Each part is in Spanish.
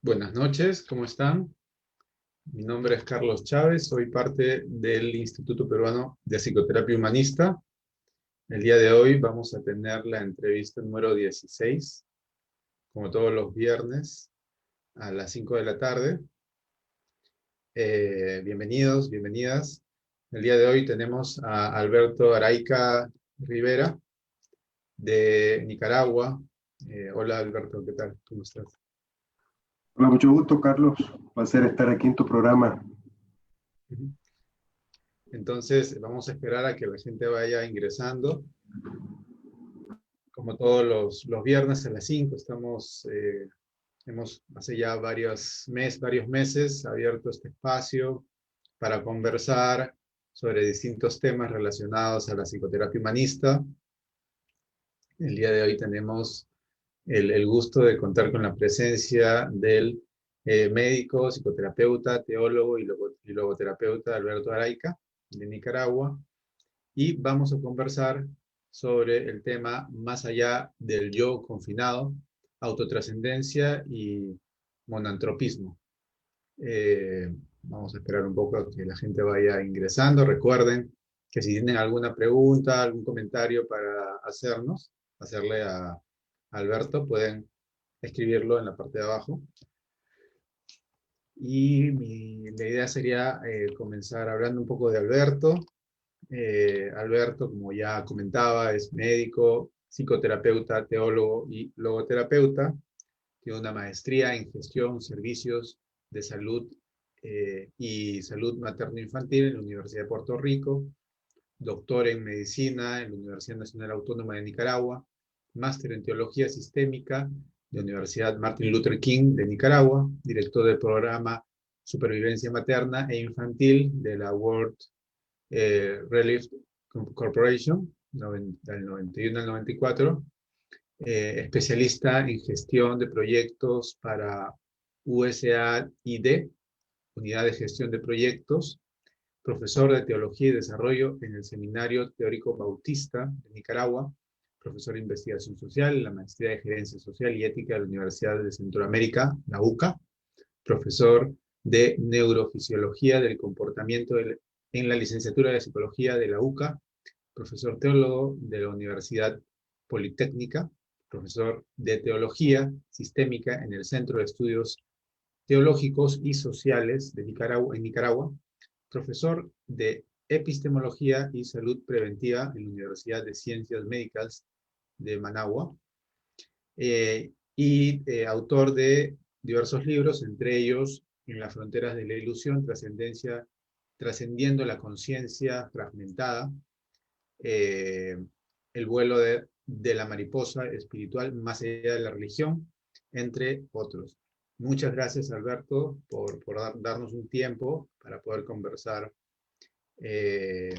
Buenas noches, ¿cómo están? Mi nombre es Carlos Chávez, soy parte del Instituto Peruano de Psicoterapia Humanista. El día de hoy vamos a tener la entrevista número 16, como todos los viernes, a las 5 de la tarde. Bienvenidos, bienvenidas. El día de hoy tenemos a Alberto Araica Rivera, de Nicaragua. Hola Alberto, ¿qué tal? ¿Cómo estás? Hola, mucho gusto, Carlos. Placer estar aquí en tu programa. Ujú. Entonces, vamos a esperar a que la gente vaya ingresando. Como todos los viernes a las 5 hemos hace ya varios meses abierto este espacio para conversar sobre distintos temas relacionados a la psicoterapia humanista. El día de hoy tenemos el gusto de contar con la presencia del médico, psicoterapeuta, teólogo y logoterapeuta Alberto Araica, de Nicaragua, y vamos a conversar sobre el tema más allá del yo confinado, autotrascendencia y monantropismo. Vamos a esperar un poco a que la gente vaya ingresando. Recuerden que si tienen alguna pregunta, algún comentario para hacerle a Alberto, pueden escribirlo en la parte de abajo. Y la idea sería comenzar hablando un poco de Alberto. Alberto, como ya comentaba, es médico, psicoterapeuta, teólogo y logoterapeuta. Tiene una maestría en gestión, servicios de salud y salud materno-infantil en la Universidad de Puerto Rico, doctor en medicina en la Universidad Nacional Autónoma de Nicaragua, máster en teología sistémica de la Universidad Martin Luther King de Nicaragua, director del programa Supervivencia Materna e Infantil de la World Relief Corporation, del 91 al 94, especialista en gestión de proyectos para USAID, Unidad de Gestión de Proyectos, profesor de Teología y Desarrollo en el Seminario Teórico Bautista de Nicaragua, profesor de Investigación Social en la Maestría de Gerencia Social y Ética de la Universidad de Centroamérica, la UCA, profesor de Neurofisiología del Comportamiento en la Licenciatura de Psicología de la UCA, profesor teólogo de la Universidad Politécnica, profesor de Teología Sistémica en el Centro de Estudios Teológicos y Sociales de Nicaragua, en Nicaragua, profesor de Epistemología y Salud Preventiva en la Universidad de Ciencias Médicas de Managua, autor de diversos libros, entre ellos En las fronteras de la ilusión, trascendencia, trascendiendo la conciencia fragmentada, eh, el vuelo de la mariposa espiritual más allá de la religión, entre otros. Muchas gracias, Alberto, por darnos un tiempo para poder conversar. Eh,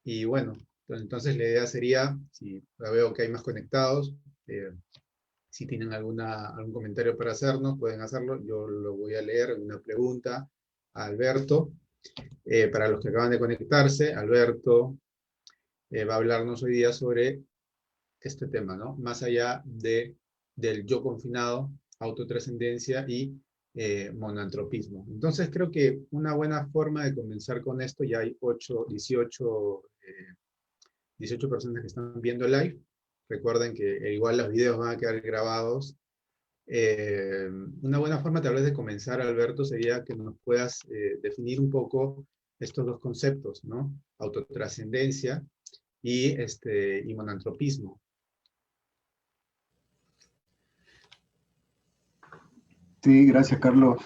y bueno, entonces la idea sería, si veo que hay más conectados, si tienen algún comentario para hacernos, pueden hacerlo. Yo lo voy a leer, una pregunta a Alberto. Para los que acaban de conectarse, Alberto va a hablarnos hoy día sobre este tema, ¿no? Más allá del yo confinado, autotrascendencia y monantropismo. Entonces creo que una buena forma de comenzar con esto, ya hay 18 personas que están viendo live. Recuerden que igual los videos van a quedar grabados. Una buena forma tal vez de comenzar, Alberto, sería que nos puedas definir un poco estos dos conceptos, ¿no? Autotrascendencia y monantropismo. Sí, gracias, Carlos.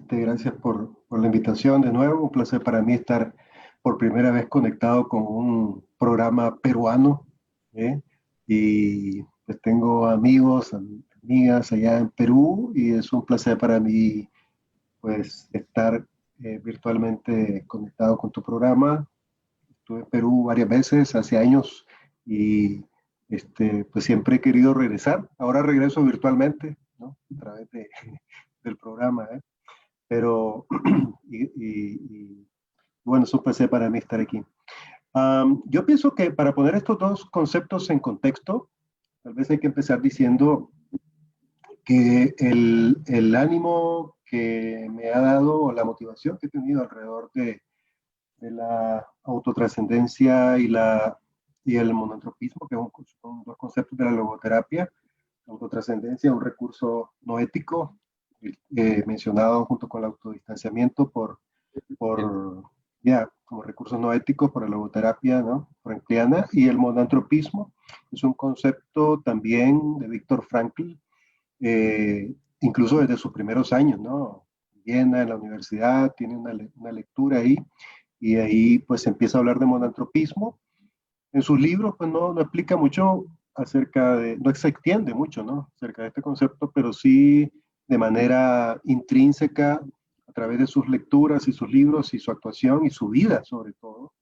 Gracias por la invitación de nuevo. Un placer para mí estar por primera vez conectado con un programa peruano, ¿eh? Y pues tengo amigos, amigas allá en Perú y es un placer para mí pues estar virtualmente conectado con tu programa. Estuve en Perú varias veces, hace años, y pues siempre he querido regresar. Ahora regreso virtualmente, ¿no? A través del programa, ¿eh? Pero, y bueno, es un placer para mí estar aquí. Yo pienso que para poner estos dos conceptos en contexto, tal vez hay que empezar diciendo que el ánimo que me ha dado, o la motivación que he tenido alrededor de la autotrascendencia y el monoantropismo, que son dos conceptos de la logoterapia. Autotrascendencia, un recurso no ético, mencionado junto con el autodistanciamiento como recursos no éticos por la logoterapia, ¿no? Frankliana, y el monoantropismo es un concepto también de Viktor Frankl, incluso desde sus primeros años, ¿no? Viena, en la universidad, tiene una lectura ahí, y ahí pues empieza a hablar de monoantropismo. En sus libros pues no explica mucho no se extiende mucho, ¿no? Acerca de este concepto, pero sí de manera intrínseca, a través de sus lecturas y sus libros y su actuación y su vida sobre todo,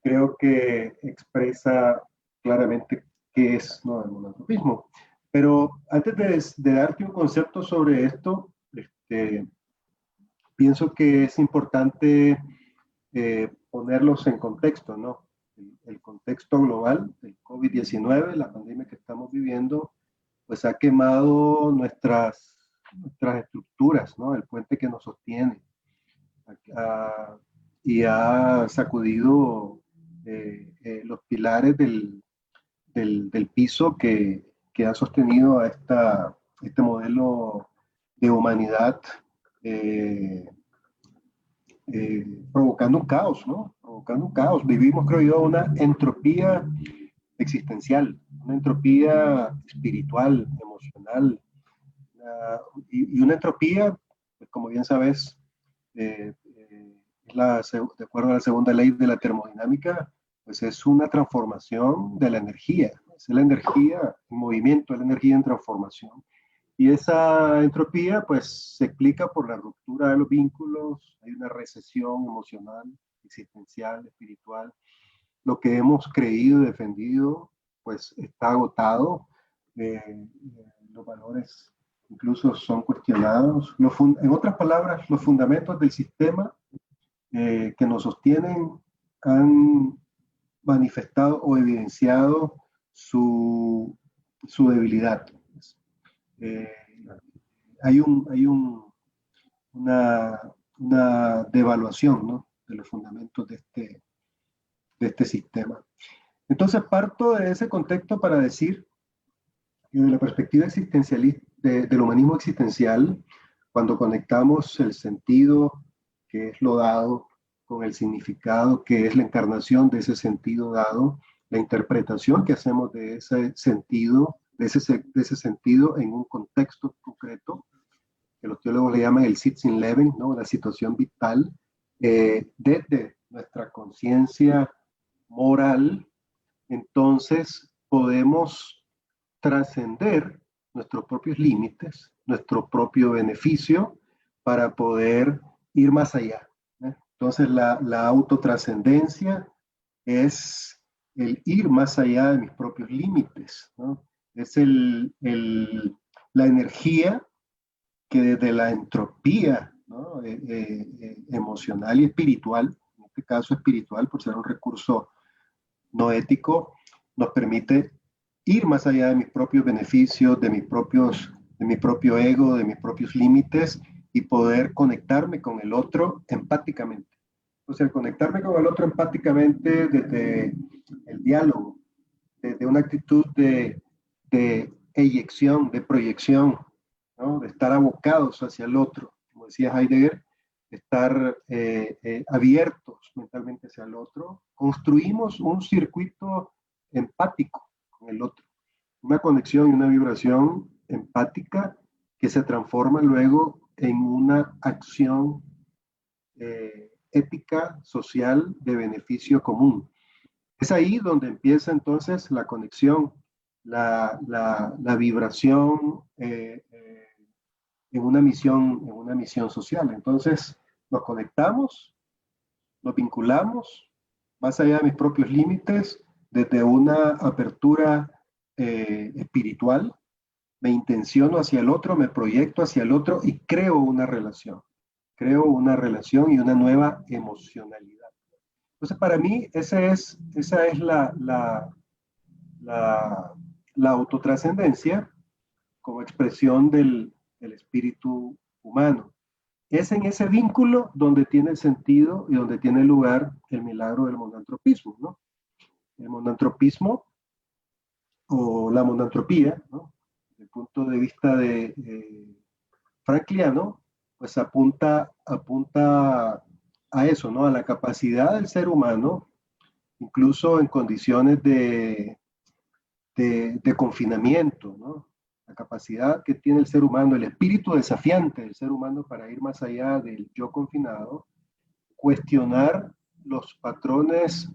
creo que expresa claramente qué es, ¿no?, el monoantropismo. Pero antes de darte un concepto sobre esto, pienso que es importante ponerlos en contexto, ¿no? El contexto global del COVID-19, la pandemia que estamos viviendo, pues ha quemado nuestras estructuras, ¿no? El puente que nos sostiene. Y ha sacudido los pilares del piso que ha sostenido a este modelo de humanidad, eh, provocando un caos, ¿no? Provocando un caos. Vivimos, creo yo, una entropía existencial, una entropía espiritual, emocional, y una entropía, pues, como bien sabes, de acuerdo a la segunda ley de la termodinámica, pues es una transformación de la energía, es la energía en movimiento, es la energía en transformación. Y esa entropía pues se explica por la ruptura de los vínculos, hay una recesión emocional, existencial, espiritual. Lo que hemos creído y defendido pues está agotado, los valores incluso son cuestionados. En otras palabras, los fundamentos del sistema que nos sostienen han manifestado o evidenciado su debilidad. Eh, hay una devaluación, ¿no?, de los fundamentos de este sistema. Entonces parto de ese contexto para decir que desde la perspectiva existencialista, del humanismo existencial, cuando conectamos el sentido que es lo dado con el significado que es la encarnación de ese sentido dado, la interpretación que hacemos de ese sentido, de ese sentido en un contexto concreto, que los teólogos le llaman el Sitzen-Leben, ¿no?, la situación vital, desde nuestra conciencia moral, entonces podemos trascender nuestros propios límites, nuestro propio beneficio, para poder ir más allá, ¿eh? Entonces la autotrascendencia es el ir más allá de mis propios límites, ¿no? Es la energía que desde la entropía, ¿no?, emocional y espiritual, en este caso espiritual por ser un recurso no ético, nos permite ir más allá de mis propios beneficios, de mi propio ego, de mis propios límites, y poder conectarme con el otro empáticamente. O sea, conectarme con el otro empáticamente desde el diálogo, desde una actitud de eyección, de proyección, ¿no?, de estar abocados hacia el otro, como decía Heidegger, estar abiertos mentalmente hacia el otro. Construimos un circuito empático con el otro, una conexión y una vibración empática que se transforma luego en una acción ética, social, de beneficio común. Es ahí donde empieza entonces la conexión, la vibración en una misión social. Entonces nos conectamos, nos vinculamos más allá de mis propios límites, desde una apertura espiritual, me intenciono hacia el otro, me proyecto hacia el otro y creo una relación y una nueva emocionalidad. Entonces, para mí, esa es la autotrascendencia, como expresión del espíritu humano. Es en ese vínculo donde tiene sentido y donde tiene lugar el milagro del monantropismo, ¿no? El monantropismo o la monantropía, ¿no? Desde el punto de vista de frankliano, pues apunta a eso, ¿no? A la capacidad del ser humano, incluso en condiciones de confinamiento, ¿no? La capacidad que tiene el ser humano, el espíritu desafiante del ser humano para ir más allá del yo confinado, cuestionar los patrones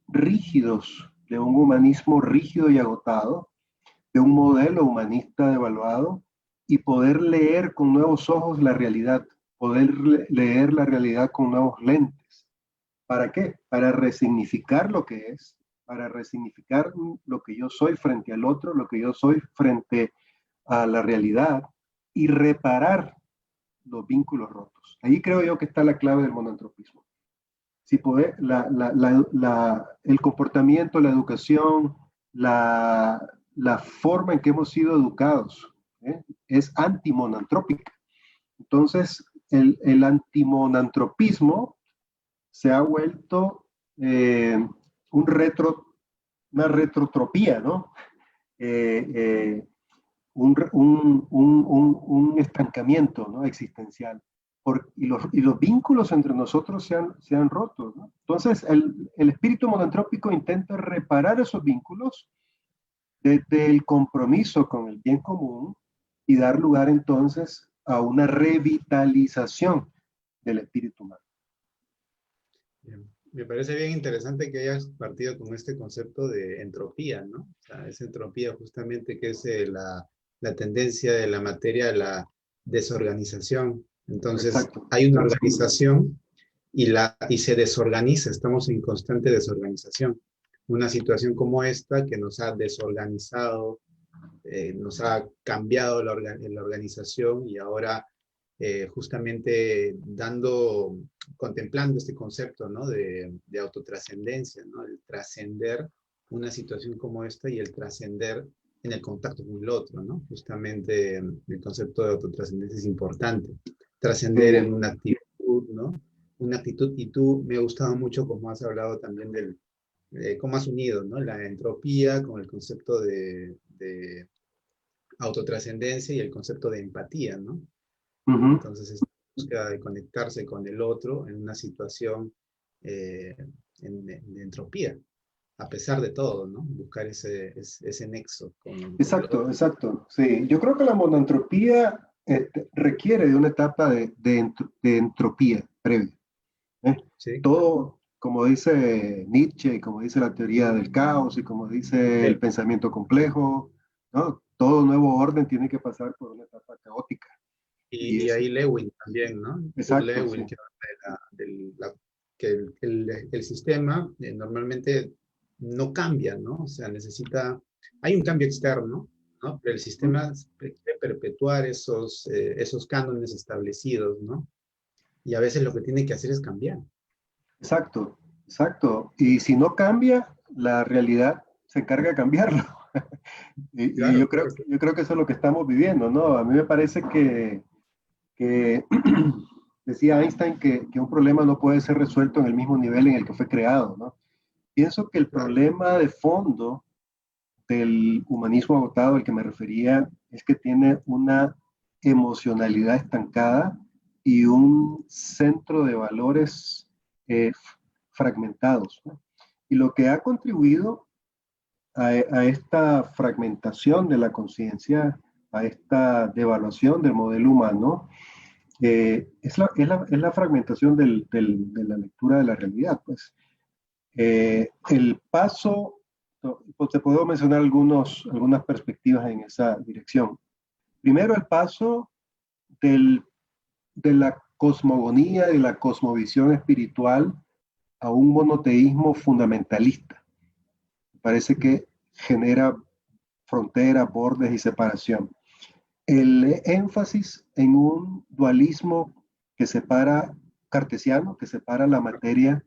rígidos de un humanismo rígido y agotado, de un modelo humanista devaluado, y poder leer con nuevos ojos la realidad, poder leer la realidad con nuevos lentes. ¿Para qué? Para resignificar lo que es, para resignificar lo que yo soy frente al otro, lo que yo soy frente a la realidad, y reparar los vínculos rotos. Ahí creo yo que está la clave del monantropismo. Si poder, el comportamiento, la educación, la forma en que hemos sido educados, es antimonantrópica. Entonces, el antimonantropismo se ha vuelto un una retrotropía, ¿no? Eh, eh, un estancamiento, ¿no? Existencial. Y los vínculos entre nosotros se han roto, ¿no? Entonces, el espíritu monantrópico intenta reparar esos vínculos desde el compromiso con el bien común y dar lugar entonces a una revitalización del espíritu humano. Bien. Me parece bien interesante que hayas partido con este concepto de entropía, ¿no? O sea, esa entropía justamente que es la tendencia de la materia a la desorganización. Entonces, Exacto. hay una organización y se desorganiza, estamos en constante desorganización. Una situación como esta que nos ha desorganizado, nos ha cambiado la organización y ahora justamente contemplando este concepto, ¿no? de autotrascendencia, ¿no? El trascender una situación como esta y el trascender en el contacto con el otro, ¿no? Justamente el concepto de autotrascendencia es importante. Trascender en una actitud, ¿no? Una actitud, y tú me ha gustado mucho como has hablado también cómo has unido, ¿no? La entropía con el concepto de autotrascendencia y el concepto de empatía, ¿no? Entonces, es búsqueda de conectarse con el otro en una situación eh, de entropía, a pesar de todo, ¿no? Buscar ese nexo con el otro. Exacto. Sí, yo creo que la monantropía requiere de una etapa de entropía previa. ¿Sí? Todo, como dice Nietzsche, y como dice la teoría del caos, y como dice el Sí. pensamiento complejo, ¿no? Todo nuevo orden tiene que pasar por una etapa caótica. Y Y ahí Lewin también, ¿no? Kurt exacto, sí. Lewin, que que el sistema normalmente no cambia, ¿no? O sea, hay un cambio externo, ¿no? Pero el sistema quiere perpetuar esos cánones establecidos, ¿no? Y a veces lo que tiene que hacer es cambiar. Exacto, exacto. Y si no cambia, la realidad se encarga de cambiarlo. Y Claro, claro. yo creo que eso es lo que estamos viviendo, ¿no? A mí me parece que decía Einstein que un problema no puede ser resuelto en el mismo nivel en el que fue creado, ¿no? Pienso que el Claro. problema de fondo del humanismo agotado al que me refería es que tiene una emocionalidad estancada y un centro de valores fragmentados, ¿no? Y lo que ha contribuido a esta fragmentación de la conciencia, a esta devaluación del modelo humano, es la fragmentación de la lectura de la realidad. Pues. El paso, pues te puedo mencionar algunas perspectivas en esa dirección. Primero, el paso del, de la cosmogonía, de la cosmovisión espiritual a un monoteísmo fundamentalista. Parece que genera fronteras, bordes y separación. El énfasis en un dualismo que separa cartesiano, que separa la materia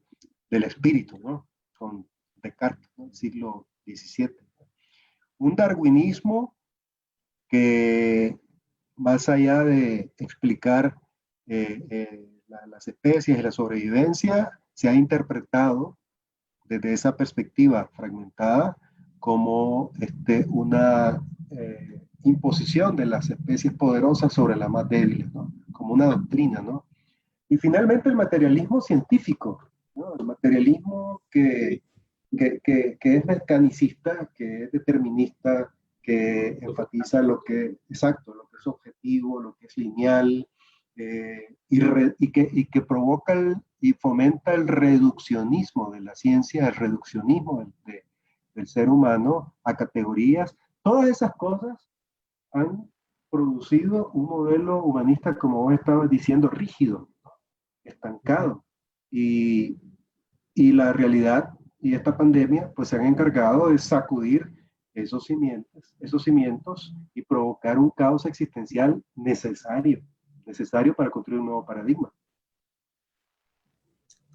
del espíritu, ¿no? Con Descartes, ¿no? Siglo XVII. Un darwinismo que más allá de explicar las especies y la sobrevivencia, se ha interpretado desde esa perspectiva fragmentada como una imposición de las especies poderosas sobre las más débiles, ¿no? Como una doctrina, ¿no? Y finalmente el materialismo científico, ¿no? El materialismo que es mecanicista, que es determinista, que enfatiza lo que, exacto, lo que es objetivo, lo que es lineal, y que provoca y fomenta el reduccionismo de la ciencia, el reduccionismo del ser humano a categorías. Todas esas cosas han producido un modelo humanista, como vos estabas diciendo, rígido, estancado. Y, y la realidad y esta pandemia pues se han encargado de sacudir esos cimientos y provocar un caos existencial necesario para construir un nuevo paradigma.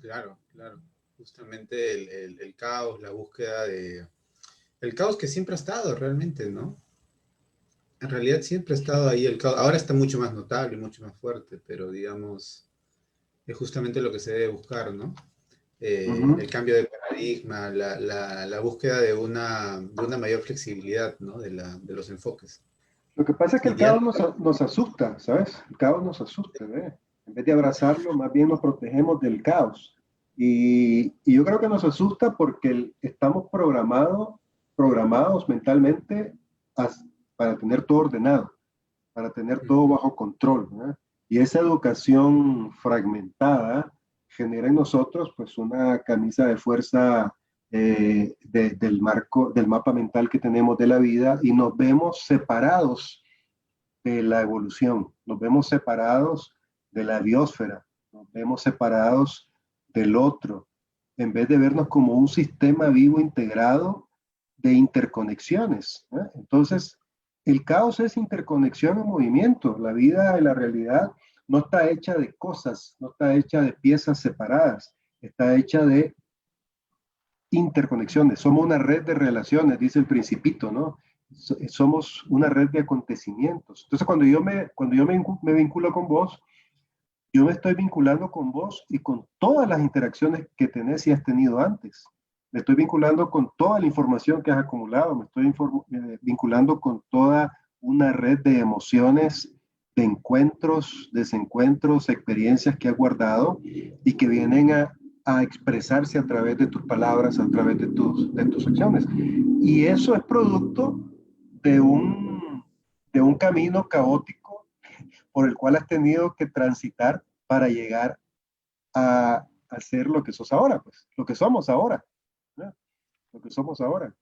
Claro, claro. Justamente el caos, la búsqueda de... El caos que siempre ha estado realmente, ¿no? En realidad siempre ha estado ahí el caos. Ahora está mucho más notable, mucho más fuerte, pero digamos, es justamente lo que se debe buscar, ¿no? Uh -huh. El cambio de paradigma, la búsqueda de una mayor flexibilidad, ¿no? De los enfoques. Lo que pasa es que el caos Ideal, nos asusta, ¿sabes? El caos nos asusta, ¿ves? En vez de abrazarlo, más bien nos protegemos del caos. Y yo creo que nos asusta porque estamos programados mentalmente para tener todo ordenado, para tener todo bajo control, ¿verdad? Y esa educación fragmentada genera en nosotros pues una camisa de fuerza del mapa mental que tenemos de la vida, y nos vemos separados de la evolución, nos vemos separados de la biosfera, nos vemos separados del otro, en vez de vernos como un sistema vivo integrado de interconexiones, ¿eh? Entonces, el caos es interconexión en movimiento. La vida y la realidad no está hecha de cosas, no está hecha de piezas separadas, está hecha de interconexiones. Somos una red de relaciones, dice el Principito, ¿no? Somos una red de acontecimientos. Entonces, cuando yo me vinculo con vos, yo me estoy vinculando con vos y con todas las interacciones que tenés y has tenido antes. Me estoy vinculando con toda la información que has acumulado, me estoy vinculando con toda una red de emociones, de encuentros, desencuentros, experiencias que has guardado y que vienen a expresarse a través de tus palabras, a través de tus acciones. Y eso es producto de un camino caótico por el cual has tenido que transitar para llegar a ser lo que sos ahora, pues, lo que somos ahora, ¿no? Lo que somos ahora.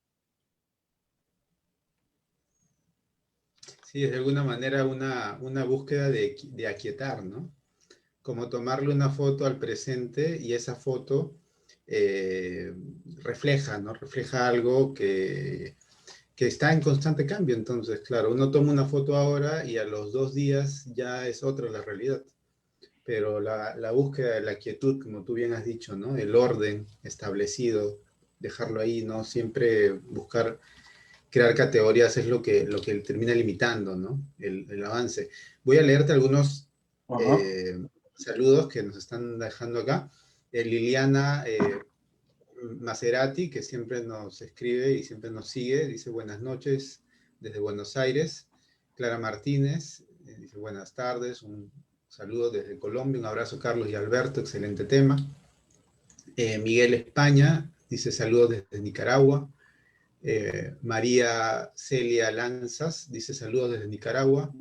sí, es de alguna manera una búsqueda de aquietar, ¿no? Como tomarle una foto al presente y esa foto eh, refleja, ¿no? Refleja algo que está en constante cambio. Entonces, claro, uno toma una foto ahora y a los 2 días ya es otra la realidad. Pero la búsqueda de la quietud, como tú bien has dicho, ¿no? El orden establecido, dejarlo ahí, ¿no? Siempre buscar crear categorías es lo que termina limitando, ¿no? El avance. Voy a leerte algunos Ajá. eh, saludos que nos están dejando acá. Liliana Maserati, que siempre nos escribe y siempre nos sigue, dice buenas noches desde Buenos Aires. Clara Martínez dice buenas tardes, un saludo desde Colombia, un abrazo Carlos y Alberto, excelente tema. Miguel España dice saludos desde Nicaragua. María Celia Lanzas dice saludos desde Nicaragua.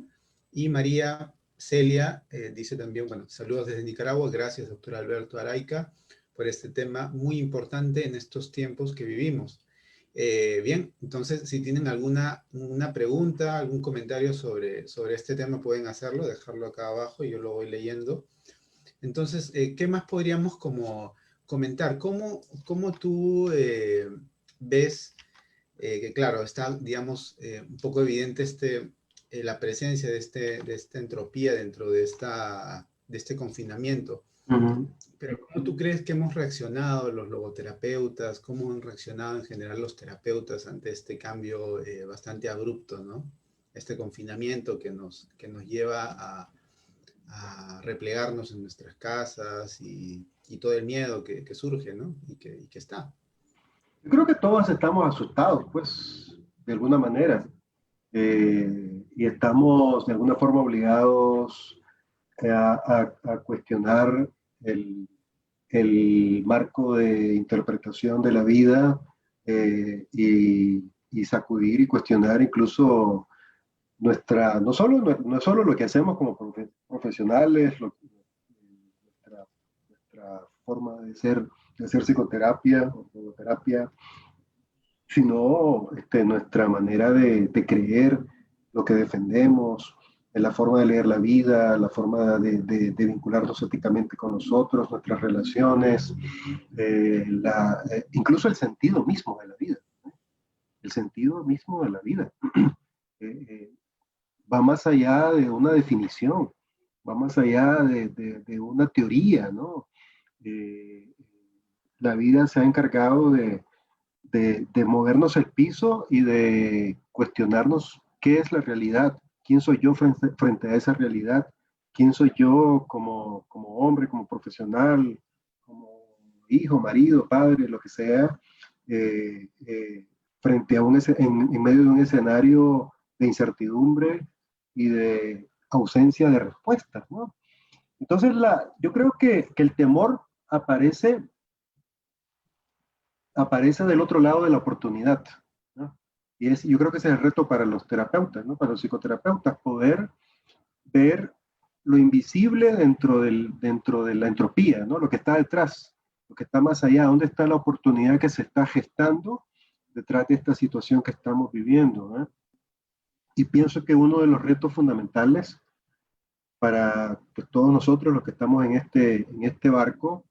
Y María Celia dice también, bueno, saludos desde Nicaragua. Gracias, doctor Alberto Araica, por este tema muy importante en estos tiempos que vivimos. Bien, entonces, si tienen alguna una pregunta, algún comentario sobre este tema, pueden hacerlo, dejarlo acá abajo y yo lo voy leyendo. Entonces, ¿qué más podríamos como comentar? ¿Cómo tú ves que claro, está, digamos, un poco evidente la presencia de esta entropía dentro de este confinamiento? Uh -huh. Pero ¿cómo tú crees que hemos reaccionado los logoterapeutas? ¿Cómo han reaccionado en general los terapeutas ante este cambio bastante abrupto, ¿no? este confinamiento que nos lleva a replegarnos en nuestras casas y todo el miedo que surge, ¿no? Y que está. Yo creo que todos estamos asustados, pues, de alguna manera, y estamos de alguna forma obligados a cuestionar el, el marco de interpretación de la vida, y sacudir y cuestionar incluso no solo lo que hacemos como profesionales, nuestra forma de hacer psicoterapia o logoterapia, sino nuestra manera de creer lo que defendemos, la forma de leer la vida, la forma de vincularnos éticamente con nosotros, nuestras relaciones, incluso el sentido mismo de la vida. ¿No? El sentido mismo de la vida va más allá de una definición, va más allá de una teoría, ¿no? La vida se ha encargado de movernos el piso y de cuestionarnos qué es la realidad, quién soy yo frente a esa realidad, quién soy yo como hombre, como profesional, como hijo, marido, padre, lo que sea, frente a en medio de un escenario de incertidumbre y de ausencia de respuestas, ¿no? Entonces, yo creo que el temor aparece del otro lado de la oportunidad, ¿no? Yo creo que ese es el reto para los terapeutas, ¿no? Para los psicoterapeutas, poder ver lo invisible dentro de la entropía, ¿no? Lo que está detrás, lo que está más allá, dónde está la oportunidad que se está gestando detrás de esta situación que estamos viviendo, ¿no? Y pienso que uno de los retos fundamentales para pues, todos nosotros los que estamos en este barco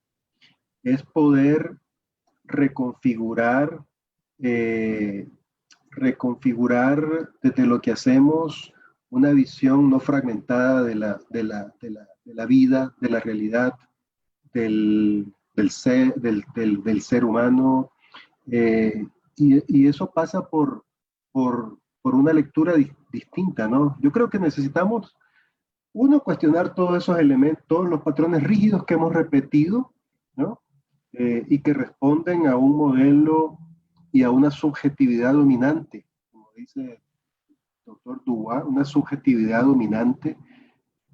es poder reconfigurar, eh, reconfigurar desde lo que hacemos una visión no fragmentada de la vida, de la realidad, del ser humano. Y eso pasa por una lectura distinta, ¿no? Yo creo que necesitamos, uno, cuestionar todos esos elementos, todos los patrones rígidos que hemos repetido, ¿no? Y que responden a un modelo y a una subjetividad dominante, como dice el doctor Dubois, una subjetividad dominante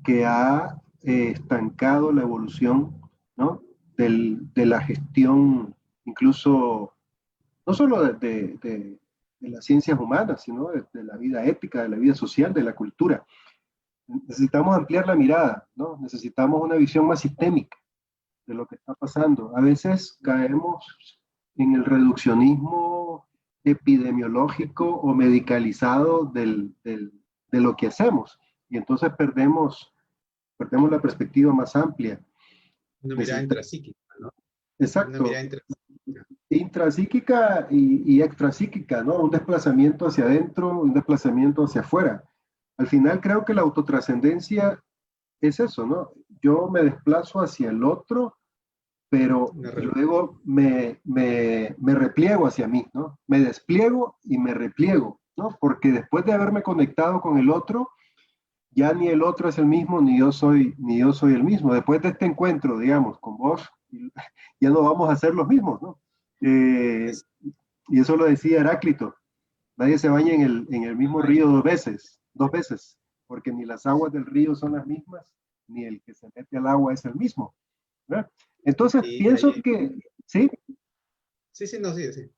que ha estancado la evolución, ¿no? De la gestión, incluso, no solo de las ciencias humanas, sino de la vida ética, de la vida social, de la cultura. Necesitamos ampliar la mirada, ¿no? Necesitamos una visión más sistémica de lo que está pasando. A veces caemos en el reduccionismo epidemiológico o medicalizado de lo que hacemos y entonces perdemos la perspectiva más amplia. Una mirada intrapsíquica, ¿no? Exacto. Una mirada intrapsíquica y extrapsíquica, ¿no? Un desplazamiento hacia adentro, un desplazamiento hacia afuera. Al final creo que la autotrascendencia es eso, ¿no? Yo me desplazo hacia el otro, pero luego me repliego hacia mí, ¿no? Me despliego y me repliego, ¿no? Porque después de haberme conectado con el otro, ya ni el otro es el mismo, ni yo soy el mismo. Después de este encuentro, digamos, con vos, ya no vamos a ser los mismos, ¿no? Y eso lo decía Heráclito. Nadie se baña en el mismo río dos veces, porque ni las aguas del río son las mismas, ni el que se mete al agua es el mismo, ¿verdad? Entonces, pienso que, ¿sí? Sí, no, sí.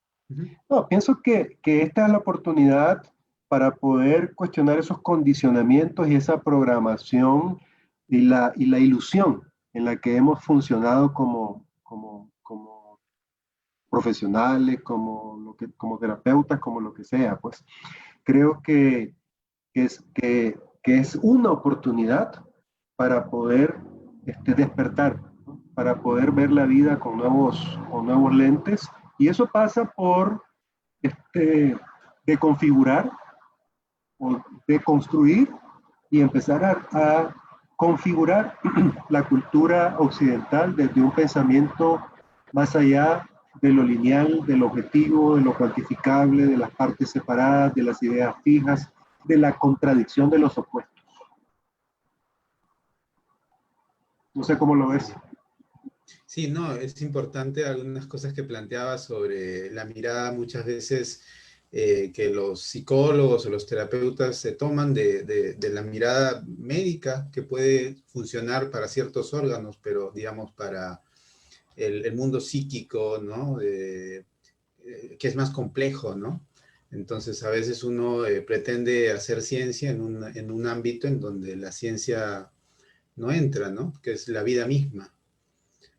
No, pienso que esta es la oportunidad para poder cuestionar esos condicionamientos y esa programación y la ilusión en la que hemos funcionado como profesionales, como terapeutas, como lo que sea. Pues creo que es una oportunidad para poder despertar, ¿no? Para poder ver la vida con nuevos lentes. Y eso pasa por de configurar o de construir y empezar a configurar la cultura occidental desde un pensamiento más allá de lo lineal, del objetivo, de lo cuantificable, de las partes separadas, de las ideas fijas, de la contradicción de los opuestos. No sé cómo lo ves. Sí, no, es importante algunas cosas que planteaba sobre la mirada muchas veces que los psicólogos o los terapeutas se toman de la mirada médica que puede funcionar para ciertos órganos, pero digamos para el mundo psíquico, ¿no? Que es más complejo, ¿no? Entonces a veces uno pretende hacer ciencia en un ámbito en donde la ciencia no entra, ¿no? Que es la vida misma.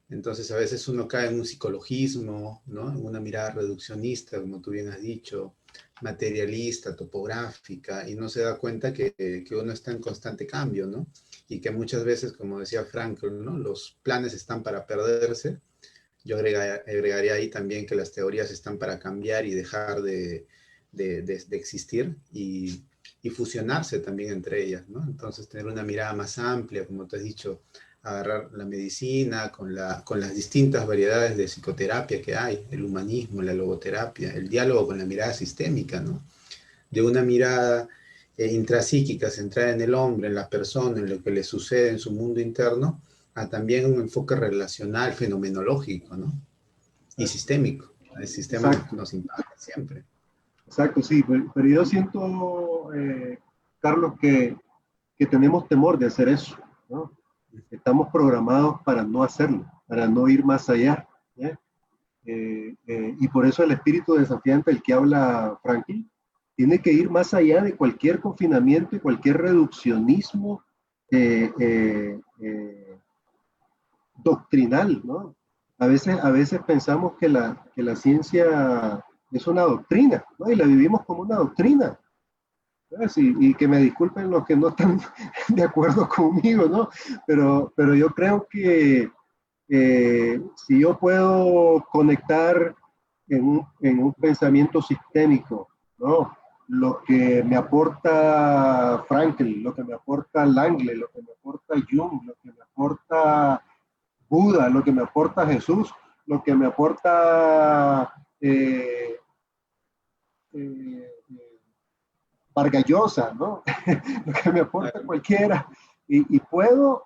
Entonces a veces uno cae en un psicologismo, ¿no? En una mirada reduccionista, como tú bien has dicho, materialista, topográfica, y no se da cuenta que uno está en constante cambio, ¿no? Y que muchas veces, como decía Frankl, ¿no? Los planes están para perderse. Yo agregaría ahí también que las teorías están para cambiar y dejar de existir y fusionarse también entre ellas, ¿no? Entonces tener una mirada más amplia, como te has dicho, agarrar la medicina con las distintas variedades de psicoterapia que hay, el humanismo, la logoterapia, el diálogo con la mirada sistémica, ¿no? De una mirada intrapsíquica centrada en el hombre, en la persona, en lo que le sucede en su mundo interno, a también un enfoque relacional, fenomenológico, ¿no? Y sistémico. El sistema Exacto, nos impacta siempre. exacto, sí, pero yo siento, Carlos, que tenemos temor de hacer eso, ¿no? Estamos programados para no hacerlo, para no ir más allá, ¿ya? Y por eso el espíritu desafiante del que habla Franklin tiene que ir más allá de cualquier confinamiento y cualquier reduccionismo eh, eh, eh, doctrinal, ¿no? A veces pensamos que la ciencia es una doctrina, ¿no? Y la vivimos como una doctrina. Y que me disculpen los que no están de acuerdo conmigo, ¿no? Pero yo creo que si yo puedo conectar en un pensamiento sistémico, ¿no? Lo que me aporta Frankl, lo que me aporta Langley, lo que me aporta Jung, lo que me aporta Buda, lo que me aporta Jesús, lo que me aporta eh, Vargas Llosa, ¿no? Lo que me aporta cualquiera. Y puedo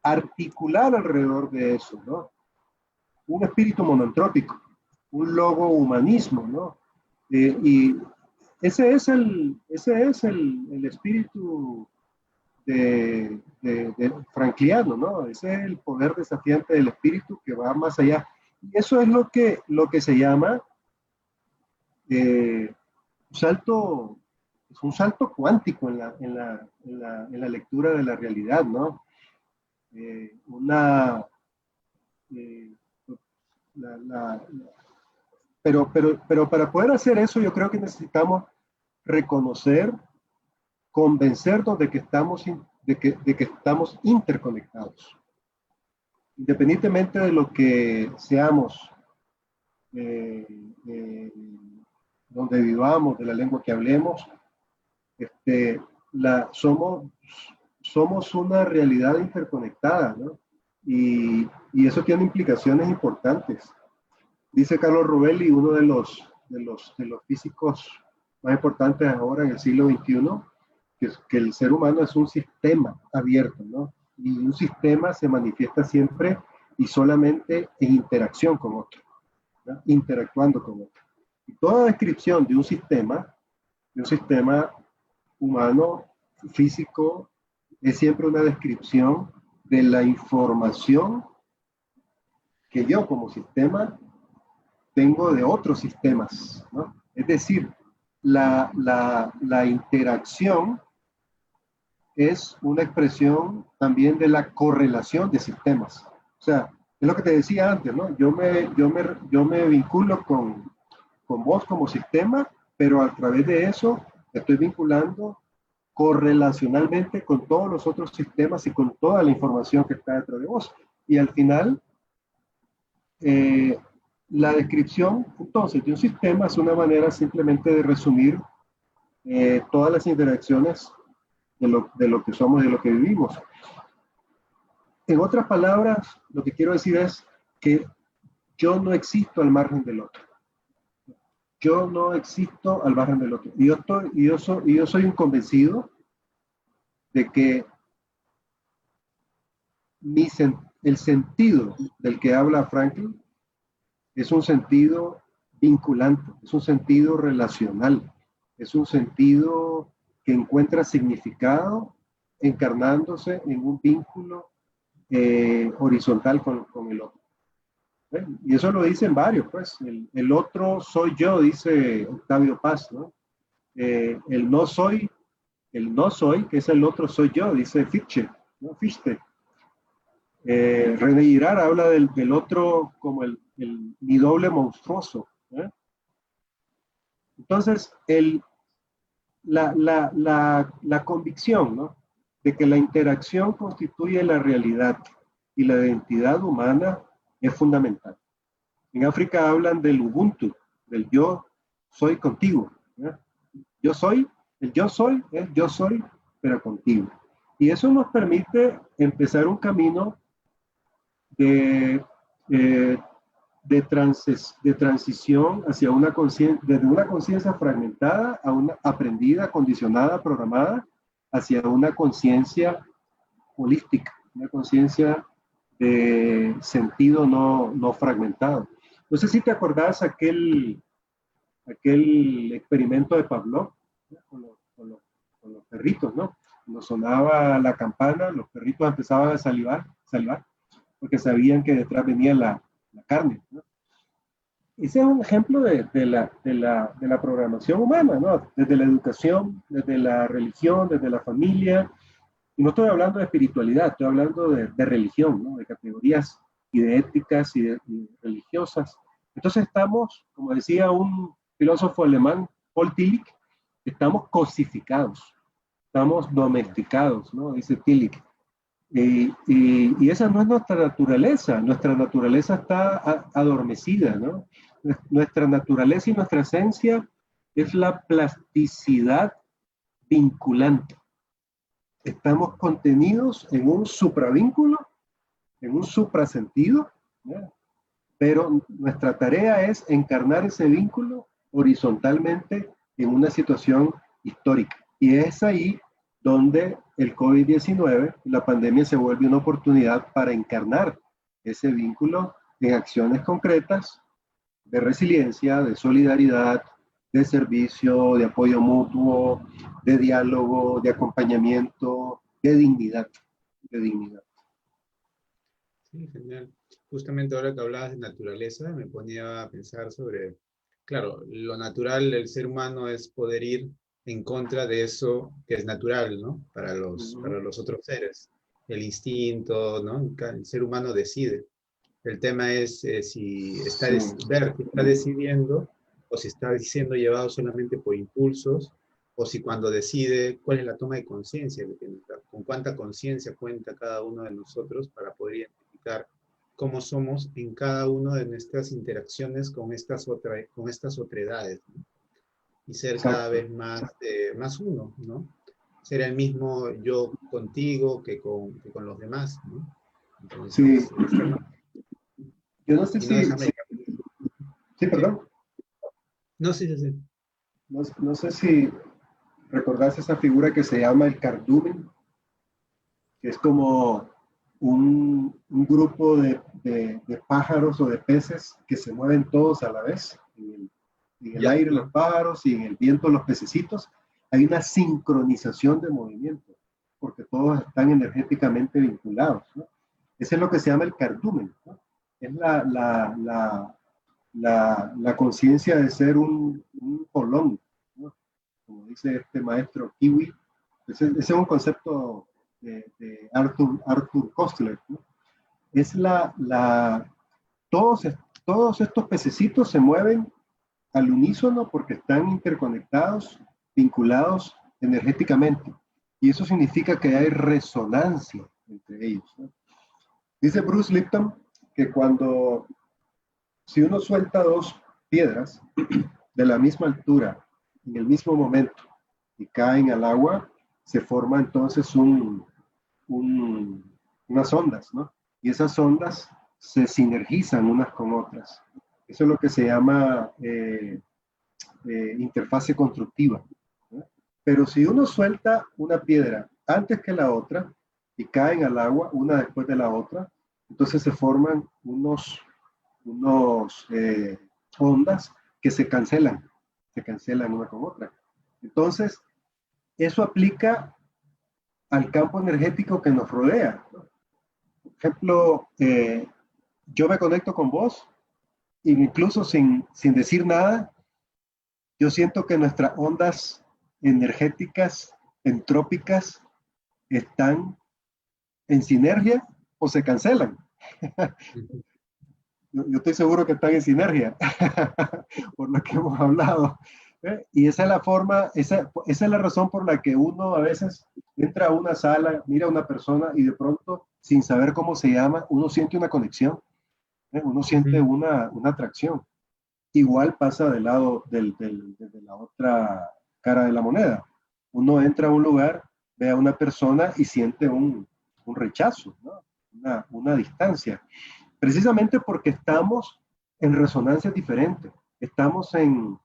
articular alrededor de eso, ¿no? Un espíritu monantrópico, un logo humanismo, ¿no? Y ese es el espíritu de frankliano, ¿no? Ese es el poder desafiante del espíritu que va más allá. Y eso es lo que se llama un salto, es un salto cuántico en la lectura de la realidad, ¿no? Una, eh, la, la, pero para poder hacer eso yo creo que necesitamos reconocer, convencernos de que estamos interconectados. Independientemente de lo que seamos, eh, eh, donde vivamos, de la lengua que hablemos, este, somos, somos una realidad interconectada, ¿no? Y eso tiene implicaciones importantes. Dice Carlos Rovelli, uno de los físicos más importantes ahora en el siglo XXI, que el ser humano es un sistema abierto, ¿no? Y un sistema se manifiesta siempre y solamente en interacción con otro, ¿no? Interactuando con otro. Y toda descripción de un sistema humano, físico, es siempre una descripción de la información que yo como sistema tengo de otros sistemas, ¿no? Es decir, la interacción es una expresión también de la correlación de sistemas. O sea, es lo que te decía antes, ¿no? Yo me vinculo con vos como sistema, pero a través de eso estoy vinculando correlacionalmente con todos los otros sistemas y con toda la información que está detrás de vos. Y al final, eh, la descripción entonces de un sistema es una manera simplemente de resumir todas las interacciones de lo que somos, de lo que vivimos. En otras palabras, lo que quiero decir es que yo no existo al margen del otro. yo no existo al margen del otro. Y yo soy un convencido de que el sentido del que habla Franklin es un sentido vinculante, es un sentido relacional, es un sentido que encuentra significado encarnándose en un vínculo horizontal con el otro. Y eso lo dicen varios, pues. El otro soy yo, dice Octavio Paz, ¿no? El no soy, que es el otro soy yo, dice Fichte, ¿no? Fichte. René Girard habla del otro como mi doble monstruoso. ¿Eh? Entonces, la convicción, ¿no? De que la interacción constituye la realidad y la identidad humana es fundamental. En África hablan del Ubuntu, del yo soy contigo. ¿Eh? Yo soy, el yo soy es yo soy, pero contigo. Y eso nos permite empezar un camino de, eh, de transición hacia una conciencia, desde una conciencia fragmentada a una aprendida, condicionada, programada, hacia una conciencia holística, una conciencia de sentido no fragmentado. No sé si te acordás aquel experimento de Pavlov, ¿no? Con los perritos, ¿no? Cuando sonaba la campana, los perritos empezaban a salivar, porque sabían que detrás venía la carne, ¿no? Ese es un ejemplo de la programación humana, ¿no? Desde la educación, desde la religión, desde la familia. Y no estoy hablando de espiritualidad, estoy hablando de religión, ¿no? De categorías y de éticas y religiosas. Entonces estamos, como decía un filósofo alemán, Paul Tillich, estamos cosificados, estamos domesticados, ¿no? Dice Tillich. Y esa no es nuestra naturaleza está adormecida, ¿no? Nuestra naturaleza y nuestra esencia es la plasticidad vinculante. Estamos contenidos en un supravínculo, en un suprasentido, ¿no? Pero nuestra tarea es encarnar ese vínculo horizontalmente en una situación histórica. Y es ahí donde el COVID-19, la pandemia, se vuelve una oportunidad para encarnar ese vínculo en acciones concretas de resiliencia, de solidaridad, de servicio, de apoyo mutuo, de diálogo, de acompañamiento, de dignidad, de dignidad. Sí, genial. Justamente ahora que hablabas de naturaleza, me ponía a pensar sobre, claro, lo natural del ser humano es poder ir en contra de eso que es natural, ¿no? Para los otros seres. El instinto, ¿no? El ser humano decide. El tema es si está, Sí. ver si está decidiendo o si está siendo llevado solamente por impulsos o si cuando decide cuál es la toma de conciencia que tiene, con cuánta conciencia cuenta cada uno de nosotros para poder identificar cómo somos en cada una de nuestras interacciones con estas otredades, ¿no? Y ser cada Exacto. vez más, más uno, ¿no? Ser el mismo yo contigo que con los demás, ¿no? Sí, Entonces, yo no sé y no si, déjame. si sí, Sí. perdón, No, sí, sí, sí. no sé si recordás esa figura que se llama el cardumen, que es como un grupo de pájaros o de peces que se mueven todos a la vez. En el Ya, aire los pájaros y en el viento los pececitos. Hay una sincronización de movimiento, porque todos están energéticamente vinculados, ¿no? Ese es lo que se llama el cardumen, ¿no? Es la conciencia de ser un polón, ¿no? Como dice este maestro Kiwi. Ese es un concepto de Arthur Koestler, ¿no? Es todos, todos estos pececitos se mueven al unísono porque están interconectados, vinculados energéticamente. Y eso significa que hay resonancia entre ellos, ¿no? Dice Bruce Lipton que si uno suelta dos piedras de la misma altura en el mismo momento y caen al agua, se forma entonces unas ondas, ¿no? Y esas ondas se sinergizan unas con otras. Eso es lo que se llama interfase constructiva, ¿no? Pero si uno suelta una piedra antes que la otra y caen al agua una después de la otra, entonces se forman unos ondas que se cancelan una con otra. Entonces, eso aplica al campo energético que nos rodea. Por ejemplo, yo me conecto con vos, e incluso sin decir nada, yo siento que nuestras ondas energéticas, entrópicas, están en sinergia o se cancelan. Yo estoy seguro que están en sinergia, por lo que hemos hablado. Y esa es la forma, esa es la razón por la que uno a veces entra a una sala, mira a una persona y de pronto, sin saber cómo se llama, uno siente una conexión, uno siente una atracción. Igual pasa del lado de la otra cara de la moneda. Uno entra a un lugar, ve a una persona y siente un rechazo, ¿no? Una distancia, precisamente porque estamos en resonancias diferentes, estamos en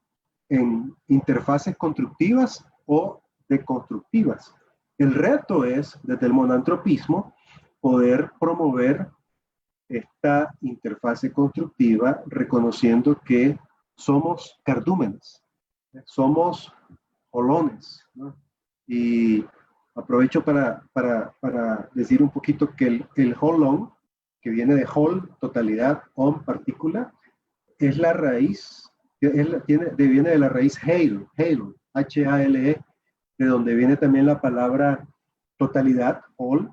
interfaces constructivas o deconstructivas. El reto es, desde el monantropismo, poder promover esta interfase constructiva reconociendo que somos cardúmenes, somos holones, ¿no? Y aprovecho para decir un poquito que el holón, que viene de hol, totalidad, on, partícula, es la raíz, viene de la raíz hale, H-A-L-E, de donde viene también la palabra totalidad, all,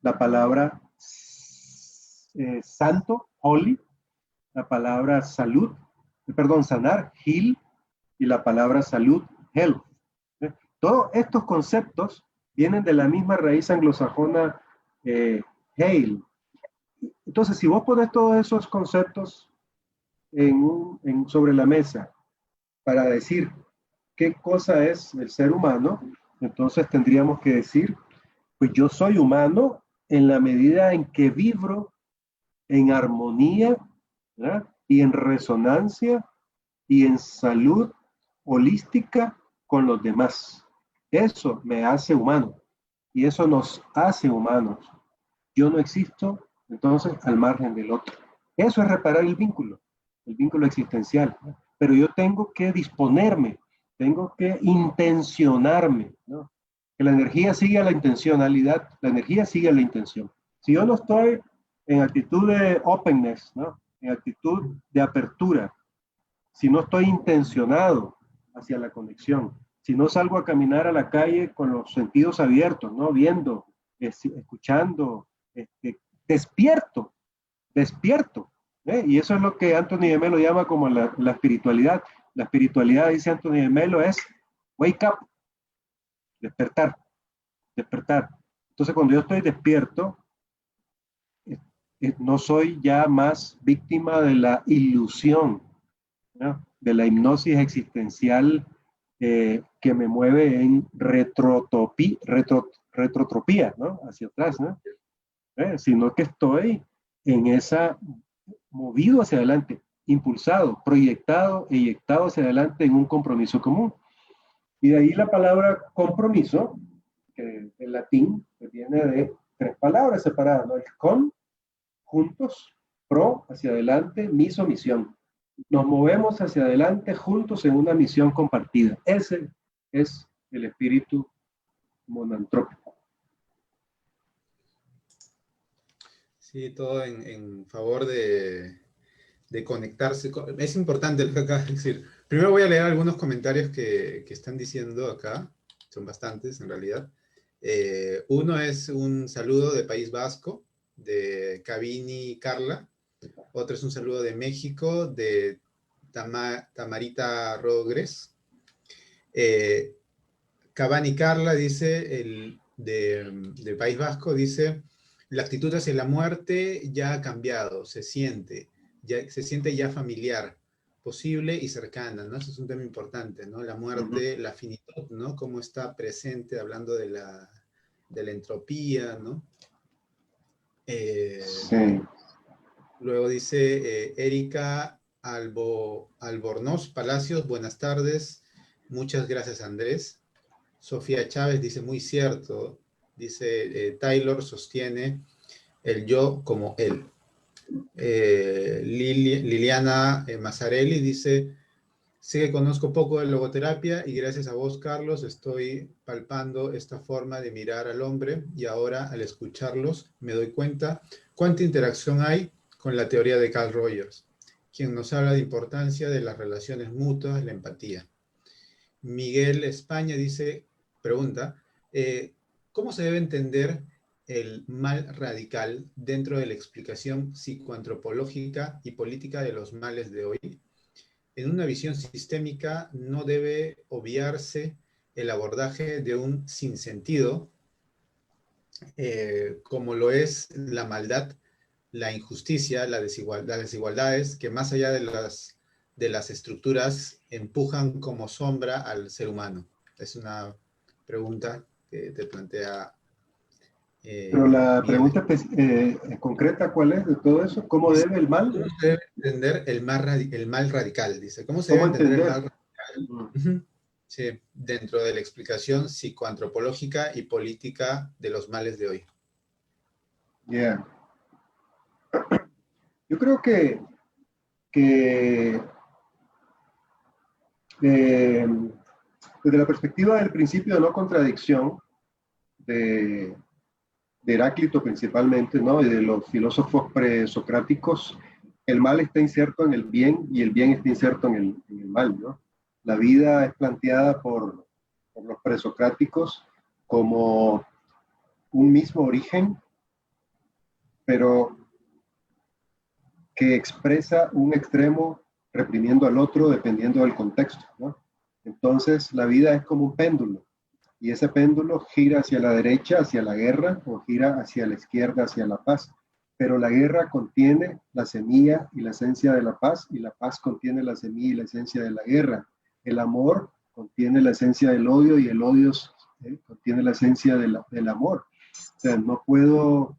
la palabra santo, holy, la palabra salud, perdón, sanar, heal, y la palabra salud, health. Todos estos conceptos vienen de la misma raíz anglosajona, hail. Entonces, si vos pones todos esos conceptos sobre la mesa para decir qué cosa es el ser humano, entonces tendríamos que decir, pues yo soy humano en la medida en que vibro en armonía, ¿verdad? Y en resonancia y en salud holística con los demás. Eso me hace humano y eso nos hace humanos. Yo no existo, entonces, al margen del otro. Eso es reparar el vínculo existencial. ¿No? Pero yo tengo que disponerme, tengo que intencionarme, ¿no? Que la energía sigue a la intencionalidad, la energía sigue a la intención. Si yo no estoy en actitud de openness, ¿no? En actitud de apertura, si no estoy intencionado hacia la conexión, si no salgo a caminar a la calle con los sentidos abiertos, ¿no? Viendo, escuchando, despierto, despierto. Y eso es lo que Anthony de Melo llama como la espiritualidad. La espiritualidad, dice Anthony de Melo, es wake up, despertar, despertar. Entonces, cuando yo estoy despierto, no soy ya más víctima de la ilusión, ¿no? De la hipnosis existencial que me mueve en retrotropía, ¿no? Hacia atrás, ¿no? Sino que estoy en esa, movido hacia adelante, impulsado, proyectado, eyectado hacia adelante en un compromiso común. Y de ahí la palabra compromiso, que en latín que viene de tres palabras separadas, ¿no? El con, juntos, pro, hacia adelante, miso, misión. Nos movemos hacia adelante juntos en una misión compartida. Ese es el espíritu monantrópico. Sí, todo en favor de conectarse. Es importante lo que acabas de decir. Primero voy a leer algunos comentarios que están diciendo acá. Son bastantes, en realidad. Uno es un saludo de País Vasco, de Cabini Carla. Otro es un saludo de México, de Tamarita Rogres. Cabani Carla dice, de País Vasco, dice, la actitud hacia la muerte ya ha cambiado, se siente ya familiar, posible y cercana, ¿no? Eso es un tema importante, ¿no? La muerte, la finitud, ¿no? Cómo está presente, hablando de la entropía, ¿no? Sí. Luego dice Erika Albornoz Palacios, buenas tardes. Muchas gracias, Andrés. Sofía Chávez dice, muy cierto. Dice, Taylor sostiene el yo como él. Liliana Mazzarelli dice, sé que conozco poco de logoterapia y gracias a vos, Carlos, estoy palpando esta forma de mirar al hombre y ahora al escucharlos me doy cuenta cuánta interacción hay con la teoría de Carl Rogers, quien nos habla de importancia de las relaciones mutuas, la empatía. Miguel España dice, pregunta, ¿cómo se debe entender el mal radical dentro de la explicación psicoantropológica y política de los males de hoy? En una visión sistémica no debe obviarse el abordaje de un sinsentido, como lo es la maldad, la injusticia, las desigualdades, que más allá de las estructuras empujan como sombra al ser humano. Es una pregunta que te plantea Pero la Miguel. pregunta concreta, ¿cuál es de todo eso? ¿Cómo Dice, debe el mal? ¿cómo se debe entender el mal radical? Dice, ¿cómo se debe ¿Cómo entender el mal entender? radical? Mm, Ujú. Sí, dentro de la explicación psicoantropológica y política de los males de hoy. yeah. Yo creo que eh, desde la perspectiva del principio de no contradicción de, de Heráclito principalmente, ¿no? Y de los filósofos presocráticos, el mal está inserto en el bien y el bien está inserto en el mal, ¿no? La vida es planteada por los presocráticos como un mismo origen, pero que expresa un extremo reprimiendo al otro dependiendo del contexto, ¿no? Entonces, la vida es como un péndulo, y ese péndulo gira hacia la derecha, hacia la guerra, o gira hacia la izquierda, hacia la paz. Pero la guerra contiene la semilla y la esencia de la paz, y la paz contiene la semilla y la esencia de la guerra. El amor contiene la esencia del odio, y el odio contiene la esencia del amor. O sea, no puedo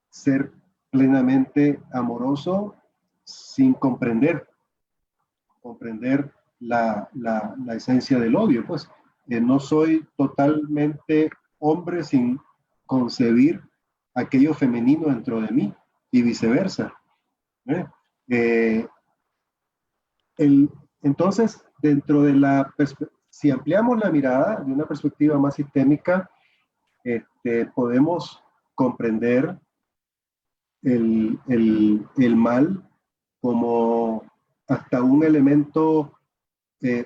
ser plenamente amoroso sin comprender la esencia del odio. Pues no soy totalmente hombre sin concebir aquello femenino dentro de mí y viceversa. ¿Eh? Eh, el, entonces, dentro de si ampliamos la mirada de una perspectiva más sistémica, podemos comprender el mal como hasta un elemento eh,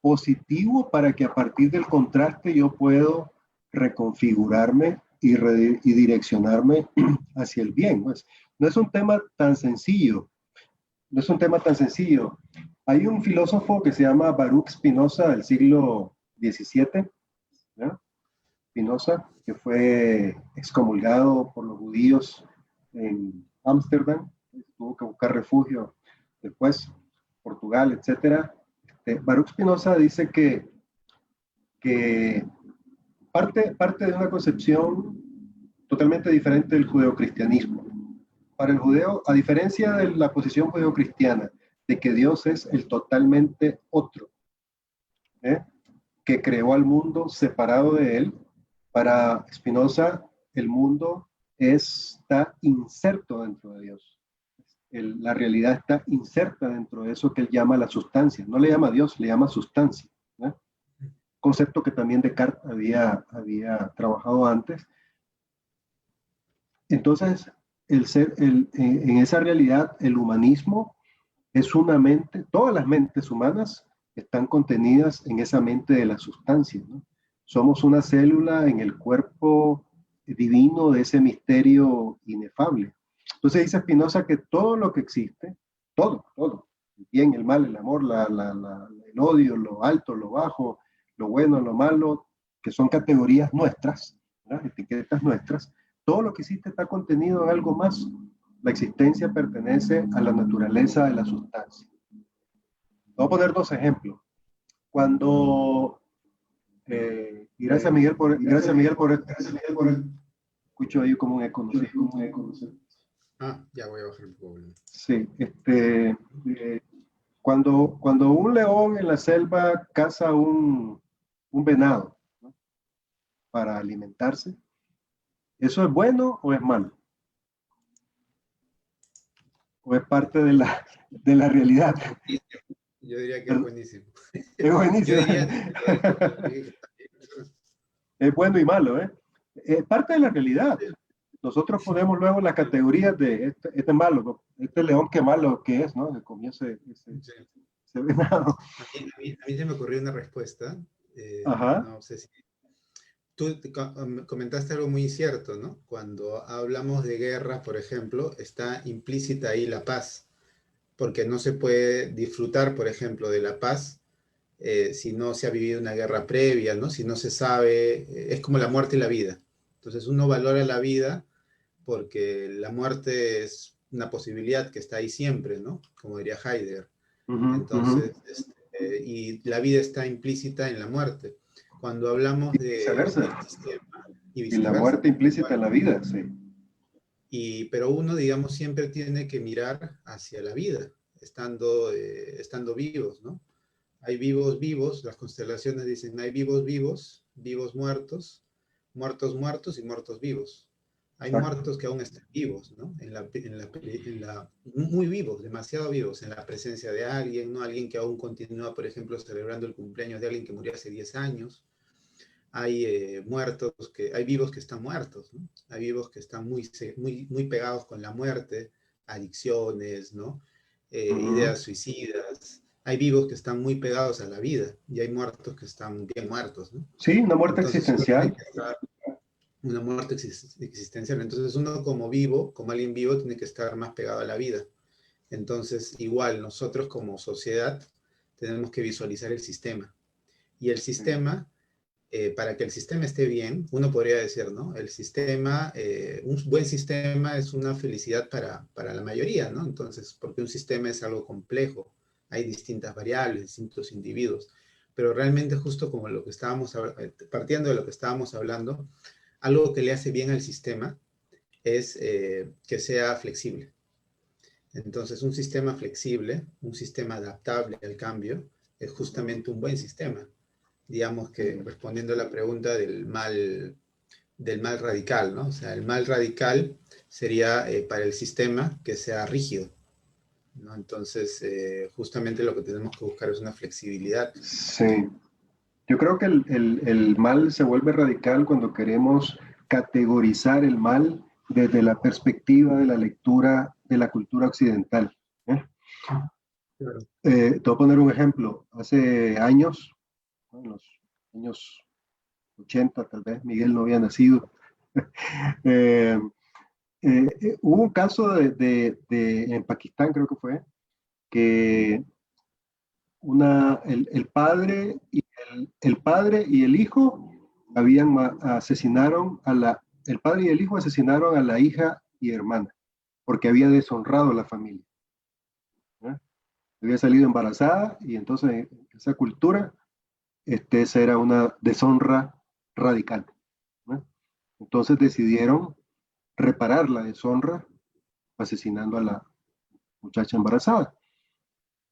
positivo para que a partir del contraste yo puedo reconfigurarme y direccionarme hacia el bien. Pues, no es un tema tan sencillo, no es un tema tan sencillo. Hay un filósofo que se llama Baruch Spinoza del siglo XVII, ¿no? Spinoza, que fue excomulgado por los judíos en Ámsterdam, tuvo que buscar refugio después, Portugal, etcétera. Baruch Spinoza dice que parte de una concepción totalmente diferente del judeocristianismo. Para el judeo, a diferencia de la posición judeocristiana, de que Dios es el totalmente otro, ¿eh? Que creó al mundo separado de él, para Spinoza el mundo está inserto dentro de Dios. La realidad está inserta dentro de eso que él llama la sustancia. No le llama Dios, le llama sustancia, ¿no? Concepto que también Descartes había trabajado antes. Entonces, en esa realidad, el humanismo es una mente, todas las mentes humanas están contenidas en esa mente de la sustancia, ¿no? Somos una célula en el cuerpo divino de ese misterio inefable. Entonces dice Spinoza que todo lo que existe, todo, el bien, el mal, el amor, el odio, lo alto, lo bajo, lo bueno, lo malo, que son categorías nuestras, ¿verdad? Etiquetas nuestras, todo lo que existe está contenido en algo más. La existencia pertenece a la naturaleza de la sustancia. Voy a poner dos ejemplos. Cuando, y gracias Miguel por escucho ahí como un eco, no sé. Ah, ya voy a bajar un poco el volumen. Sí, cuando un león en la selva caza un venado, ¿no? Para alimentarse, ¿eso es bueno o es malo? ¿O es parte de la realidad? Buenísimo. Yo diría que es buenísimo. Es Yo buenísimo. diría, dentro de lo que dije, Es bueno y malo, ¿eh? Es parte de la realidad. Nosotros ponemos luego las categorías de este malo, ¿no? Este león, qué malo que es, ¿no? Se comió sí. ese venado. A mí se me ocurrió una respuesta. Ajá. No sé si tú comentaste algo muy cierto, ¿no? Cuando hablamos de guerra, por ejemplo, está implícita ahí la paz, porque no se puede disfrutar, por ejemplo, de la paz si no se ha vivido una guerra previa, ¿no? Si no se sabe, es como la muerte y la vida. Entonces uno valora la vida porque la muerte es una posibilidad que está ahí siempre, ¿no? Como diría Heidegger. Ujú, ujú. Entonces, y la vida está implícita en la muerte. Cuando hablamos del Viceversa. sistema, y Y la viceversa, muerte tal implícita cual. en la vida, sí. Pero uno, digamos, siempre tiene que mirar hacia la vida, estando vivos, ¿no? Hay vivos vivos, las constelaciones dicen, hay vivos vivos, vivos muertos, muertos muertos y muertos vivos. Hay Exacto. muertos que aún están vivos, ¿no? Muy vivos, demasiado vivos, en la presencia de alguien, ¿no? Alguien que aún continúa, por ejemplo, celebrando el cumpleaños de alguien que murió hace 10 años. Hay hay vivos que están muertos, ¿no? Hay vivos que están muy pegados con la muerte, adicciones, ¿no? Ujú. Ideas suicidas. Hay vivos que están muy pegados a la vida y hay muertos que están bien muertos, ¿no? Sí, una muerte Entonces uno tiene existencial. que estar una muerte existencial. Entonces uno como vivo, como alguien vivo, tiene que estar más pegado a la vida. Entonces igual nosotros como sociedad tenemos que visualizar el sistema. Y el Sí, sistema para que el sistema esté bien, uno podría decir, ¿no? El sistema, un buen sistema es una felicidad para la mayoría, ¿no? Entonces, porque un sistema es algo complejo, hay distintas variables, distintos individuos, pero realmente justo como lo que partiendo de lo que estábamos hablando, algo que le hace bien al sistema es que sea flexible. Entonces, un sistema flexible, un sistema adaptable al cambio, es justamente un buen sistema. Digamos que sí. respondiendo a la pregunta del mal radical, ¿no? O sea, el mal radical sería para el sistema que sea rígido, ¿no? Entonces, justamente lo que tenemos que buscar es una flexibilidad. Sí. Yo creo que el mal se vuelve radical cuando queremos categorizar el mal desde la perspectiva de la lectura de la cultura occidental. ¿Eh? Claro. Te voy a poner un ejemplo. Hace años, ¿no? En los años 80 tal vez, Miguel no había nacido. Eh, Hubo un caso en Pakistán, creo que fue, que el padre y el hijo asesinaron el padre y el hijo asesinaron a la hija y hermana, porque había deshonrado a la familia, ¿eh? Había salido embarazada y entonces en esa cultura, esa era una deshonra radical, ¿no? Entonces decidieron reparar la deshonra asesinando a la muchacha embarazada.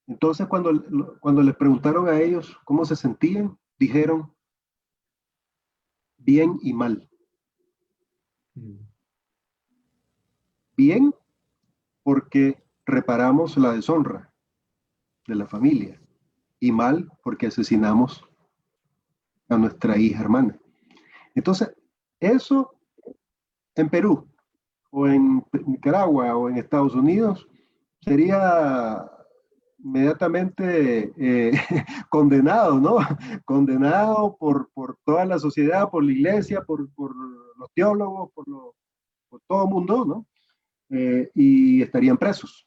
Entonces, cuando les preguntaron a ellos cómo se sentían, dijeron bien y mal. Mm. Bien porque reparamos la deshonra de la familia y mal porque asesinamos a nuestra hija hermana. Entonces, eso en Perú o en Nicaragua o en Estados Unidos sería inmediatamente condenado, ¿no? Condenado por toda la sociedad, por la iglesia, por los teólogos, por todo el mundo, ¿no? Y estarían presos.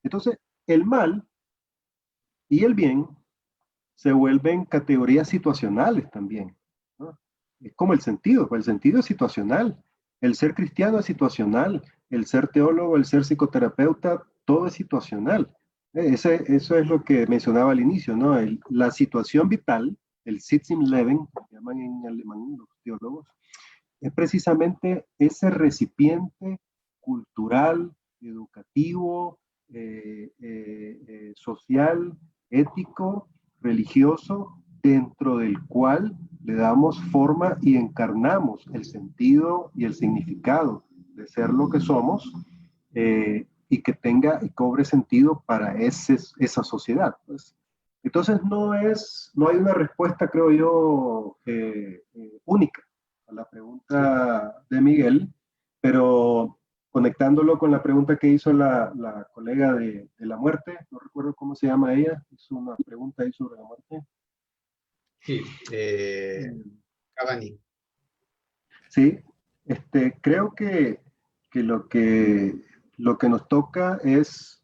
Entonces, el mal y el bien se vuelven categorías situacionales también, ¿no? Es como el sentido es situacional. El ser cristiano es situacional, el ser teólogo, el ser psicoterapeuta, todo es situacional. Eso es lo que mencionaba al inicio, ¿no? La situación vital, el Sitzungsleben, que llaman en alemán los teólogos, es precisamente ese recipiente cultural, educativo, social, ético, religioso, dentro del cual le damos forma y encarnamos el sentido y el significado de ser lo que somos, y que tenga y cobre sentido para esa sociedad, pues. Entonces no hay una respuesta, creo yo, única a la pregunta de Miguel, pero conectándolo con la pregunta que hizo la colega de la muerte, no recuerdo cómo se llama ella, hizo una pregunta ahí sobre la muerte. Sí, Cavani. Sí, creo que lo que nos toca es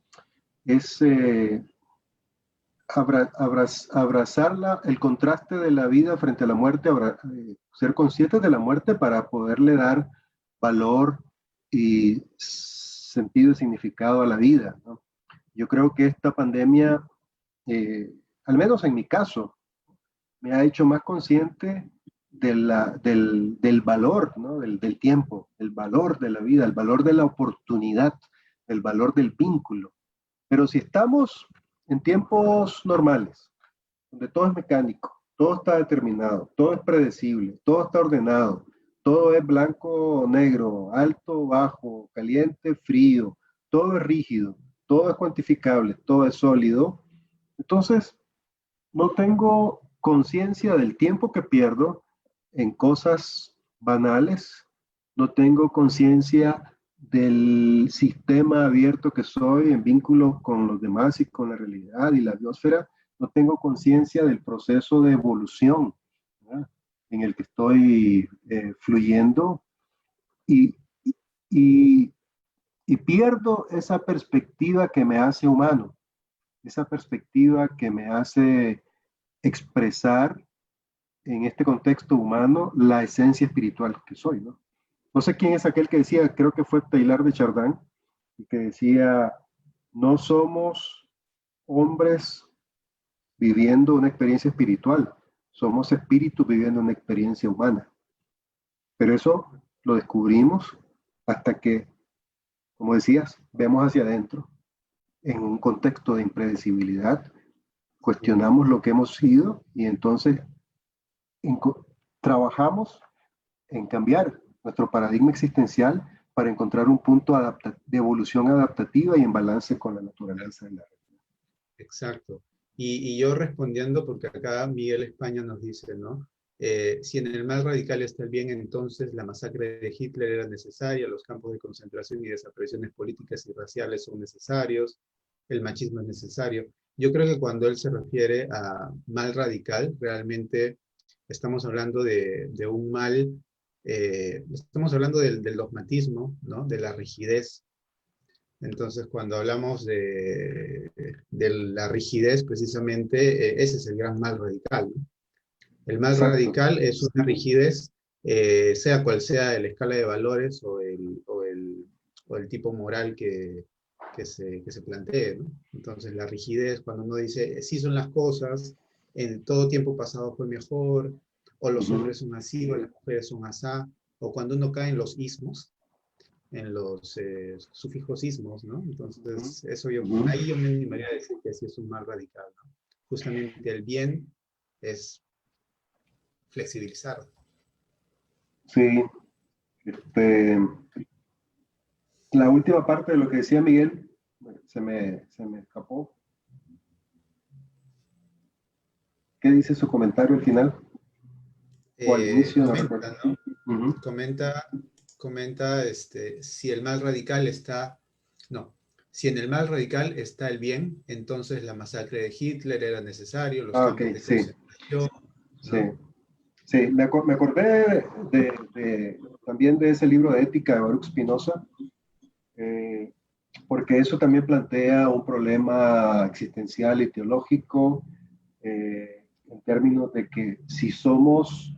abrazar el contraste de la vida frente a la muerte, ser conscientes de la muerte para poderle dar valor y sentido y significado a la vida, ¿no? Yo creo que esta pandemia, al menos en mi caso, me ha hecho más consciente del valor, ¿no? Del tiempo, el valor de la vida, el valor de la oportunidad, el valor del vínculo. Pero si estamos en tiempos normales, donde todo es mecánico, todo está determinado, todo es predecible, todo está ordenado, todo es blanco o negro, alto, bajo, caliente, frío, todo es rígido, todo es cuantificable, todo es sólido. Entonces, no tengo conciencia del tiempo que pierdo en cosas banales, no tengo conciencia del sistema abierto que soy en vínculo con los demás y con la realidad y la biosfera, no tengo conciencia del proceso de evolución, ¿verdad?, en el que estoy fluyendo, y, y, y pierdo esa perspectiva que me hace humano, esa perspectiva que me hace expresar en este contexto humano la esencia espiritual que soy, ¿no? No sé quién es aquel que decía, creo que fue Taylor de Chardin, que decía, no somos hombres viviendo una experiencia espiritual, somos espíritus viviendo una experiencia humana. Pero eso lo descubrimos hasta que, como decías, vemos hacia adentro, en un contexto de impredecibilidad, cuestionamos lo que hemos sido y entonces trabajamos en cambiar nuestro paradigma existencial para encontrar un punto de evolución adaptativa y en balance con la naturaleza de la realidad. Exacto. Y yo respondiendo, porque acá Miguel España nos dice, ¿no? Si en el mal radical está el bien, entonces la masacre de Hitler era necesaria, los campos de concentración y desapariciones políticas y raciales son necesarios, el machismo es necesario. Yo creo que cuando él se refiere a mal radical, realmente estamos hablando de un mal, estamos hablando del dogmatismo, ¿no? De la rigidez. Entonces, cuando hablamos de la rigidez, precisamente, ese es el gran mal radical, ¿no? El mal Exacto. radical es una rigidez, sea cual sea la escala de valores o el tipo moral que se plantee, ¿no? Entonces, la rigidez, cuando uno dice, sí son las cosas, en todo tiempo pasado fue mejor, o los hombres son así, o las mujeres son asá, o cuando uno cae en los ismos, en los sufijos ismos, ¿no? Entonces, ahí yo me animaría a decir que sí es un mal radical, ¿no? Justamente el bien es flexibilizar. Sí, la última parte de lo que decía Miguel se me escapó. ¿Qué dice su comentario al final? O al inicio, no recuerdo. Comenta, ¿no? Comenta si el mal radical está, no, si en el mal radical está el bien, entonces la masacre de Hitler era necesario, los campos de Sí, concentración, sí, ¿no? sí. Me acordé también de ese libro de ética de Baruch Spinoza, porque eso también plantea un problema existencial y teológico, en términos de que si somos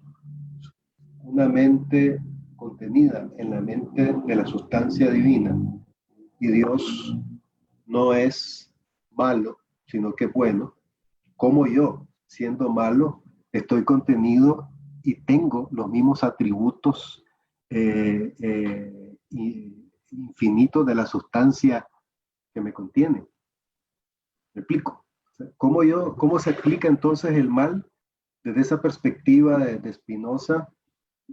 una mente contenida en la mente de la sustancia divina y Dios no es malo, sino que es bueno, como yo, siendo malo, estoy contenido y tengo los mismos atributos infinito de la sustancia que me contiene. ¿Me explico? O sea, ¿cómo se explica entonces el mal desde esa perspectiva de Spinoza?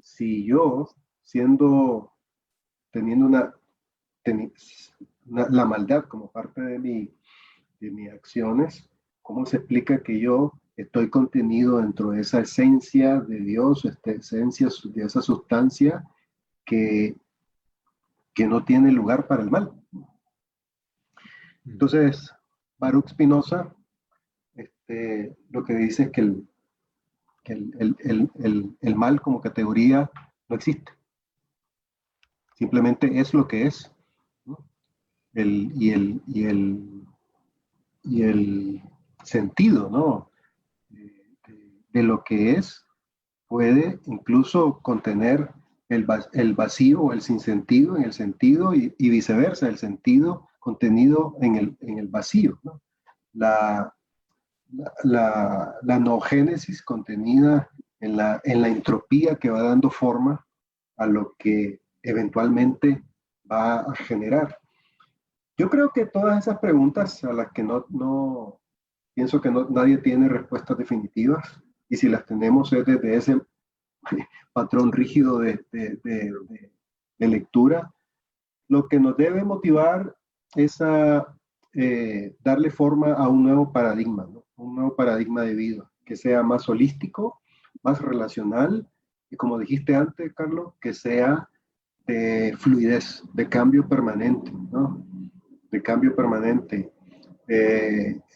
Si yo, teniendo la maldad como parte de mis acciones, ¿cómo se explica que yo estoy contenido dentro de esa esencia de Dios, esta esencia de esa sustancia que, que no tiene lugar para el mal? Entonces, Baruch Spinoza lo que dice es que el mal como categoría no existe. Simplemente es lo que es, ¿no? Y el sentido, ¿no? de lo que es puede incluso contener el vacío o el sinsentido en el sentido y viceversa, el sentido contenido en el vacío, ¿no? La, la noogénesis contenida en la entropía que va dando forma a lo que eventualmente va a generar. Yo creo que todas esas preguntas a las que no pienso que nadie tiene respuestas definitivas, y si las tenemos es desde ese patrón rígido de lectura, lo que nos debe motivar es a darle forma a un nuevo paradigma, ¿no? Un nuevo paradigma de vida, que sea más holístico, más relacional, y como dijiste antes, Carlos, que sea de fluidez, de cambio permanente, ¿no? De cambio permanente.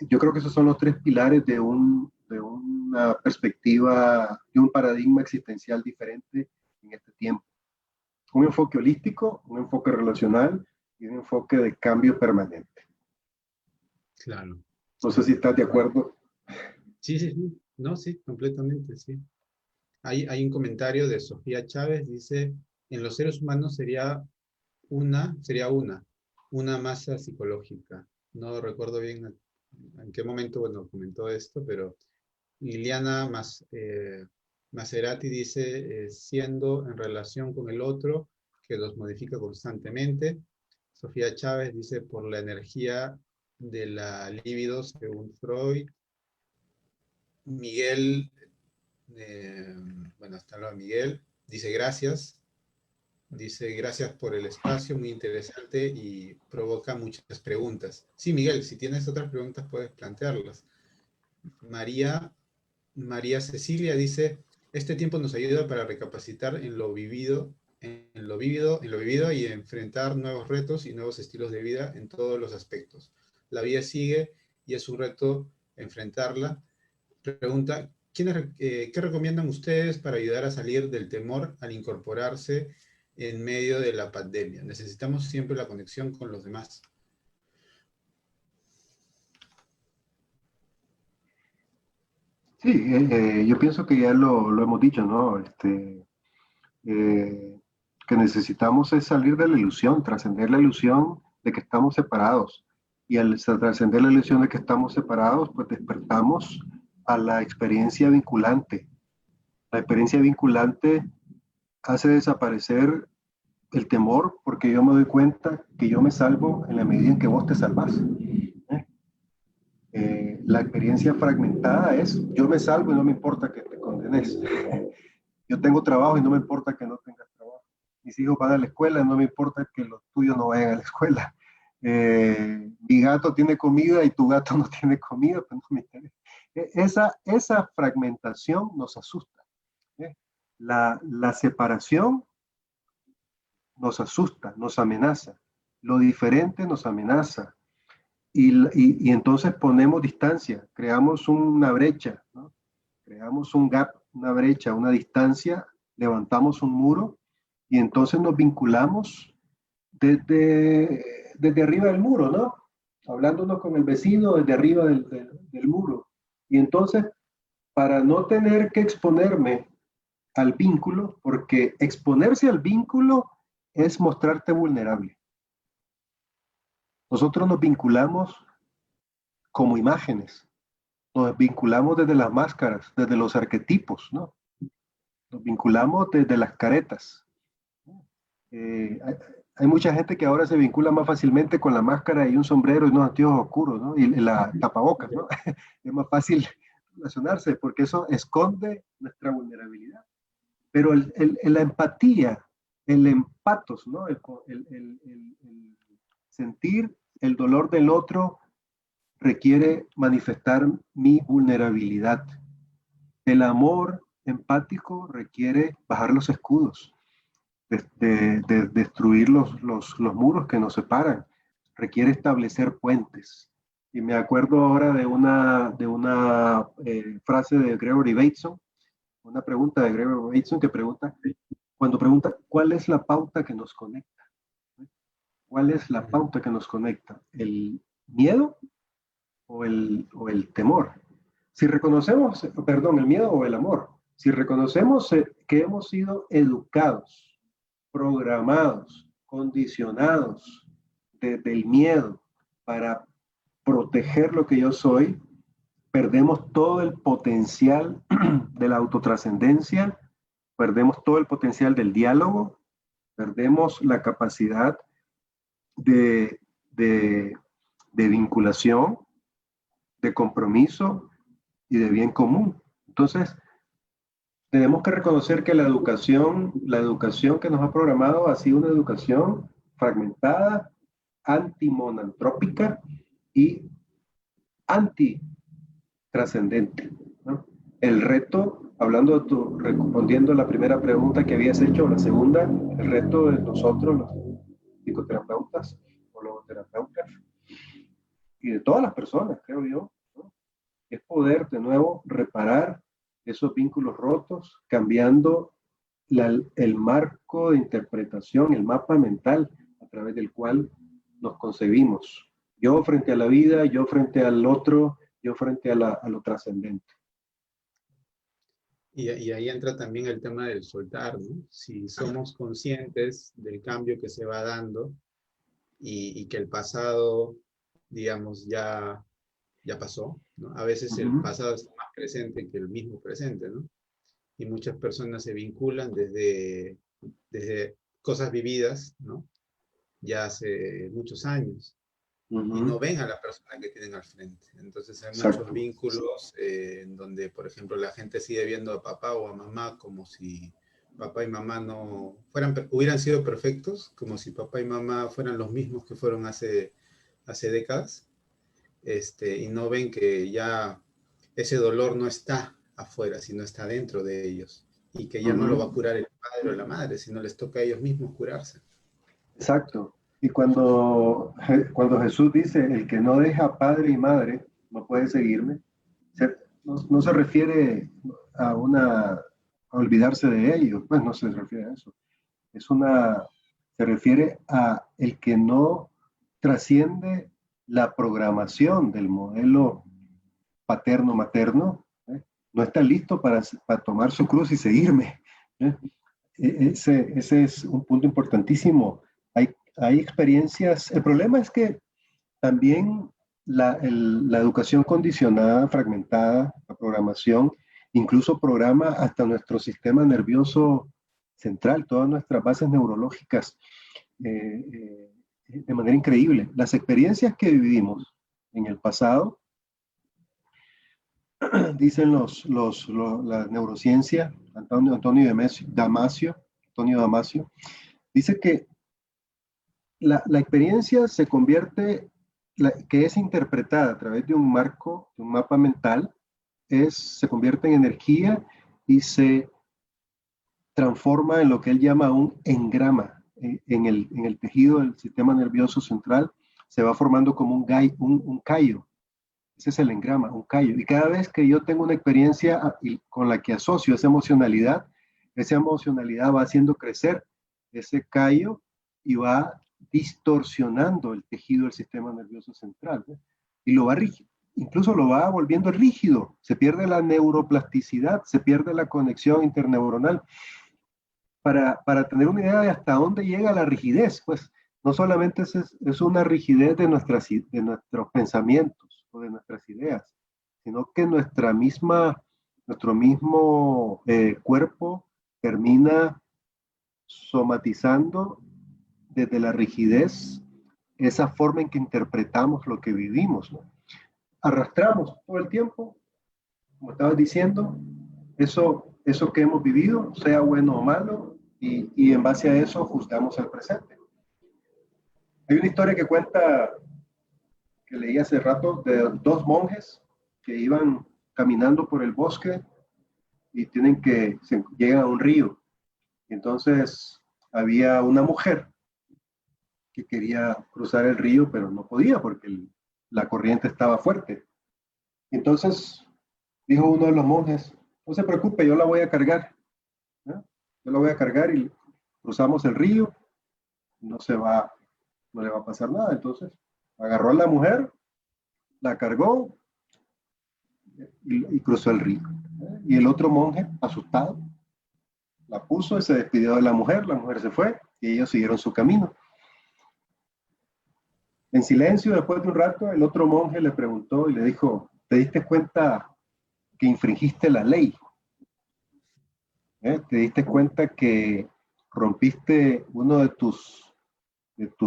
Yo creo que esos son los tres pilares de una perspectiva, de un paradigma existencial diferente en este tiempo. Un enfoque holístico, un enfoque relacional y un enfoque de cambio permanente. Claro. No sé si estás de acuerdo. Sí, sí, sí. No, sí, completamente, sí. Hay un comentario de Sofía Chávez, dice, en los seres humanos sería una masa psicológica. No recuerdo bien en qué momento, bueno, comentó esto, pero Liliana Maserati dice, siendo en relación con el otro, que los modifica constantemente. Sofía Chávez dice, por la energía de la libido, según Freud. Miguel, bueno, hasta luego Miguel, dice gracias. Dice, gracias por el espacio, muy interesante y provoca muchas preguntas. Sí, Miguel, si tienes otras preguntas puedes plantearlas. María, María Cecilia dice, este tiempo nos ayuda para recapacitar en lo vivido y enfrentar nuevos retos y nuevos estilos de vida en todos los aspectos. La vida sigue y es un reto enfrentarla. Pregunta, ¿qué recomiendan ustedes para ayudar a salir del temor al incorporarse en medio de la pandemia? Necesitamos siempre la conexión con los demás. Sí, yo pienso que ya lo hemos dicho, ¿no? Que necesitamos es salir de la ilusión, trascender la ilusión de que estamos separados. Y al trascender la ilusión de que estamos separados, pues despertamos a la experiencia vinculante. La experiencia vinculante hace desaparecer el temor porque yo me doy cuenta que yo me salvo en la medida en que vos te salvás. La experiencia fragmentada es yo me salvo y no me importa que te condenes. Yo tengo trabajo y no me importa que no tengas trabajo. Mis hijos van a la escuela y no me importa que los tuyos no vayan a la escuela. Mi gato tiene comida y tu gato no tiene comida, pues no me interesa. Esa fragmentación nos asusta. La separación nos asusta, nos amenaza. Lo diferente nos amenaza. Y entonces ponemos distancia, creamos una brecha, ¿no? Creamos un gap, una brecha, una distancia, levantamos un muro y entonces nos vinculamos desde arriba del muro, ¿no? Hablándonos con el vecino desde arriba del muro. Y entonces, para no tener que exponerme al vínculo, porque exponerse al vínculo es mostrarte vulnerable. Nosotros nos vinculamos como imágenes, nos vinculamos desde las máscaras, desde los arquetipos, ¿no? Nos vinculamos desde las caretas. hay mucha gente que ahora se vincula más fácilmente con la máscara y un sombrero y unos anteojos oscuros, ¿no? Y la tapabocas, ¿no? Es más fácil relacionarse porque eso esconde nuestra vulnerabilidad. Pero la empatía, el empatos, ¿no? El sentir el dolor del otro requiere manifestar mi vulnerabilidad. El amor empático requiere bajar los escudos, de destruir los muros que nos separan, requiere establecer puentes. Y me acuerdo ahora de una frase de Gregory Bateson, una pregunta de Gregory Bateson que pregunta, cuando pregunta, ¿cuál es la pauta que nos conecta? ¿Cuál es la pauta que nos conecta? ¿El miedo o el temor? Si reconocemos, perdón, el miedo o el amor, si reconocemos que hemos sido educados, programados, condicionados desde el miedo para proteger lo que yo soy, perdemos todo el potencial de la autotrascendencia, perdemos todo el potencial del diálogo, perdemos la capacidad de, de, de vinculación, de compromiso y de bien común. Entonces, tenemos que reconocer que la educación que nos ha programado ha sido una educación fragmentada, antimonantrópica y antitrascendente, ¿no? El reto, respondiendo a la primera pregunta que habías hecho, la segunda, el reto de nosotros, los psicoterapeutas o logoterapeutas, y de todas las personas, creo yo, ¿no? Es poder de nuevo reparar esos vínculos rotos, cambiando el marco de interpretación, el mapa mental a través del cual nos concebimos. Yo frente a la vida, yo frente al otro, yo frente a lo trascendente. Y ahí entra también el tema del soltar, ¿no? Si somos conscientes del cambio que se va dando y que el pasado, digamos, ya pasó, ¿no? A veces el pasado es más presente que el mismo presente, ¿no? Y muchas personas se vinculan desde cosas vividas, ¿no? Ya hace muchos años, y no ven a la persona que tienen al frente. Entonces hay Exacto. muchos vínculos en donde, por ejemplo, la gente sigue viendo a papá o a mamá como si papá y mamá no hubieran sido perfectos, como si papá y mamá fueran los mismos que fueron hace décadas, y no ven que ya ese dolor no está afuera, sino está dentro de ellos, y que ya no lo va a curar el padre o la madre, sino les toca a ellos mismos curarse. Exacto. Y cuando Jesús dice, el que no deja padre y madre no puede seguirme, no se refiere a olvidarse de ellos, pues no se refiere a eso. Se refiere a el que no trasciende la programación del modelo paterno-materno, ¿eh? No está listo para tomar su cruz y seguirme, ¿eh? Ese es un punto importantísimo. Hay experiencias, el problema es que también la educación condicionada, fragmentada, la programación, incluso programa hasta nuestro sistema nervioso central, todas nuestras bases neurológicas, de manera increíble. Las experiencias que vivimos en el pasado, dicen la neurociencia, Antonio Damasio, dice que la experiencia se convierte, que es interpretada a través de un marco, de un mapa mental, se convierte en energía y se transforma en lo que él llama un engrama. En el tejido del sistema nervioso central se va formando como un callo. Ese es el engrama, un callo. Y cada vez que yo tengo una experiencia con la que asocio esa emocionalidad va haciendo crecer ese callo y va distorsionando el tejido del sistema nervioso central, ¿no? Y incluso lo va volviendo rígido. Se pierde la neuroplasticidad, se pierde la conexión interneuronal. Para tener una idea de hasta dónde llega la rigidez, pues no solamente es una rigidez de nuestros pensamientos o de nuestras ideas, sino que nuestro mismo cuerpo termina somatizando desde la rigidez esa forma en que interpretamos lo que vivimos, ¿no? Arrastramos todo el tiempo, como estabas diciendo, eso que hemos vivido, sea bueno o malo, y en base a eso juzgamos el presente. Hay una historia que cuenta, que leí hace rato, de dos monjes que iban caminando por el bosque y llegan a un río. Entonces había una mujer que quería cruzar el río, pero no podía porque la corriente estaba fuerte. Entonces dijo uno de los monjes, no se preocupe, yo la voy a cargar, ¿no? Yo la voy a cargar y cruzamos el río, no no le va a pasar nada. Entonces agarró a la mujer, la cargó y cruzó el río. Y el otro monje, asustado, la puso y se despidió de la mujer se fue y ellos siguieron su camino. En silencio, después de un rato, el otro monje le preguntó y le dijo, ¿te diste cuenta que infringiste la ley? ¿Te diste cuenta que rompiste uno de tus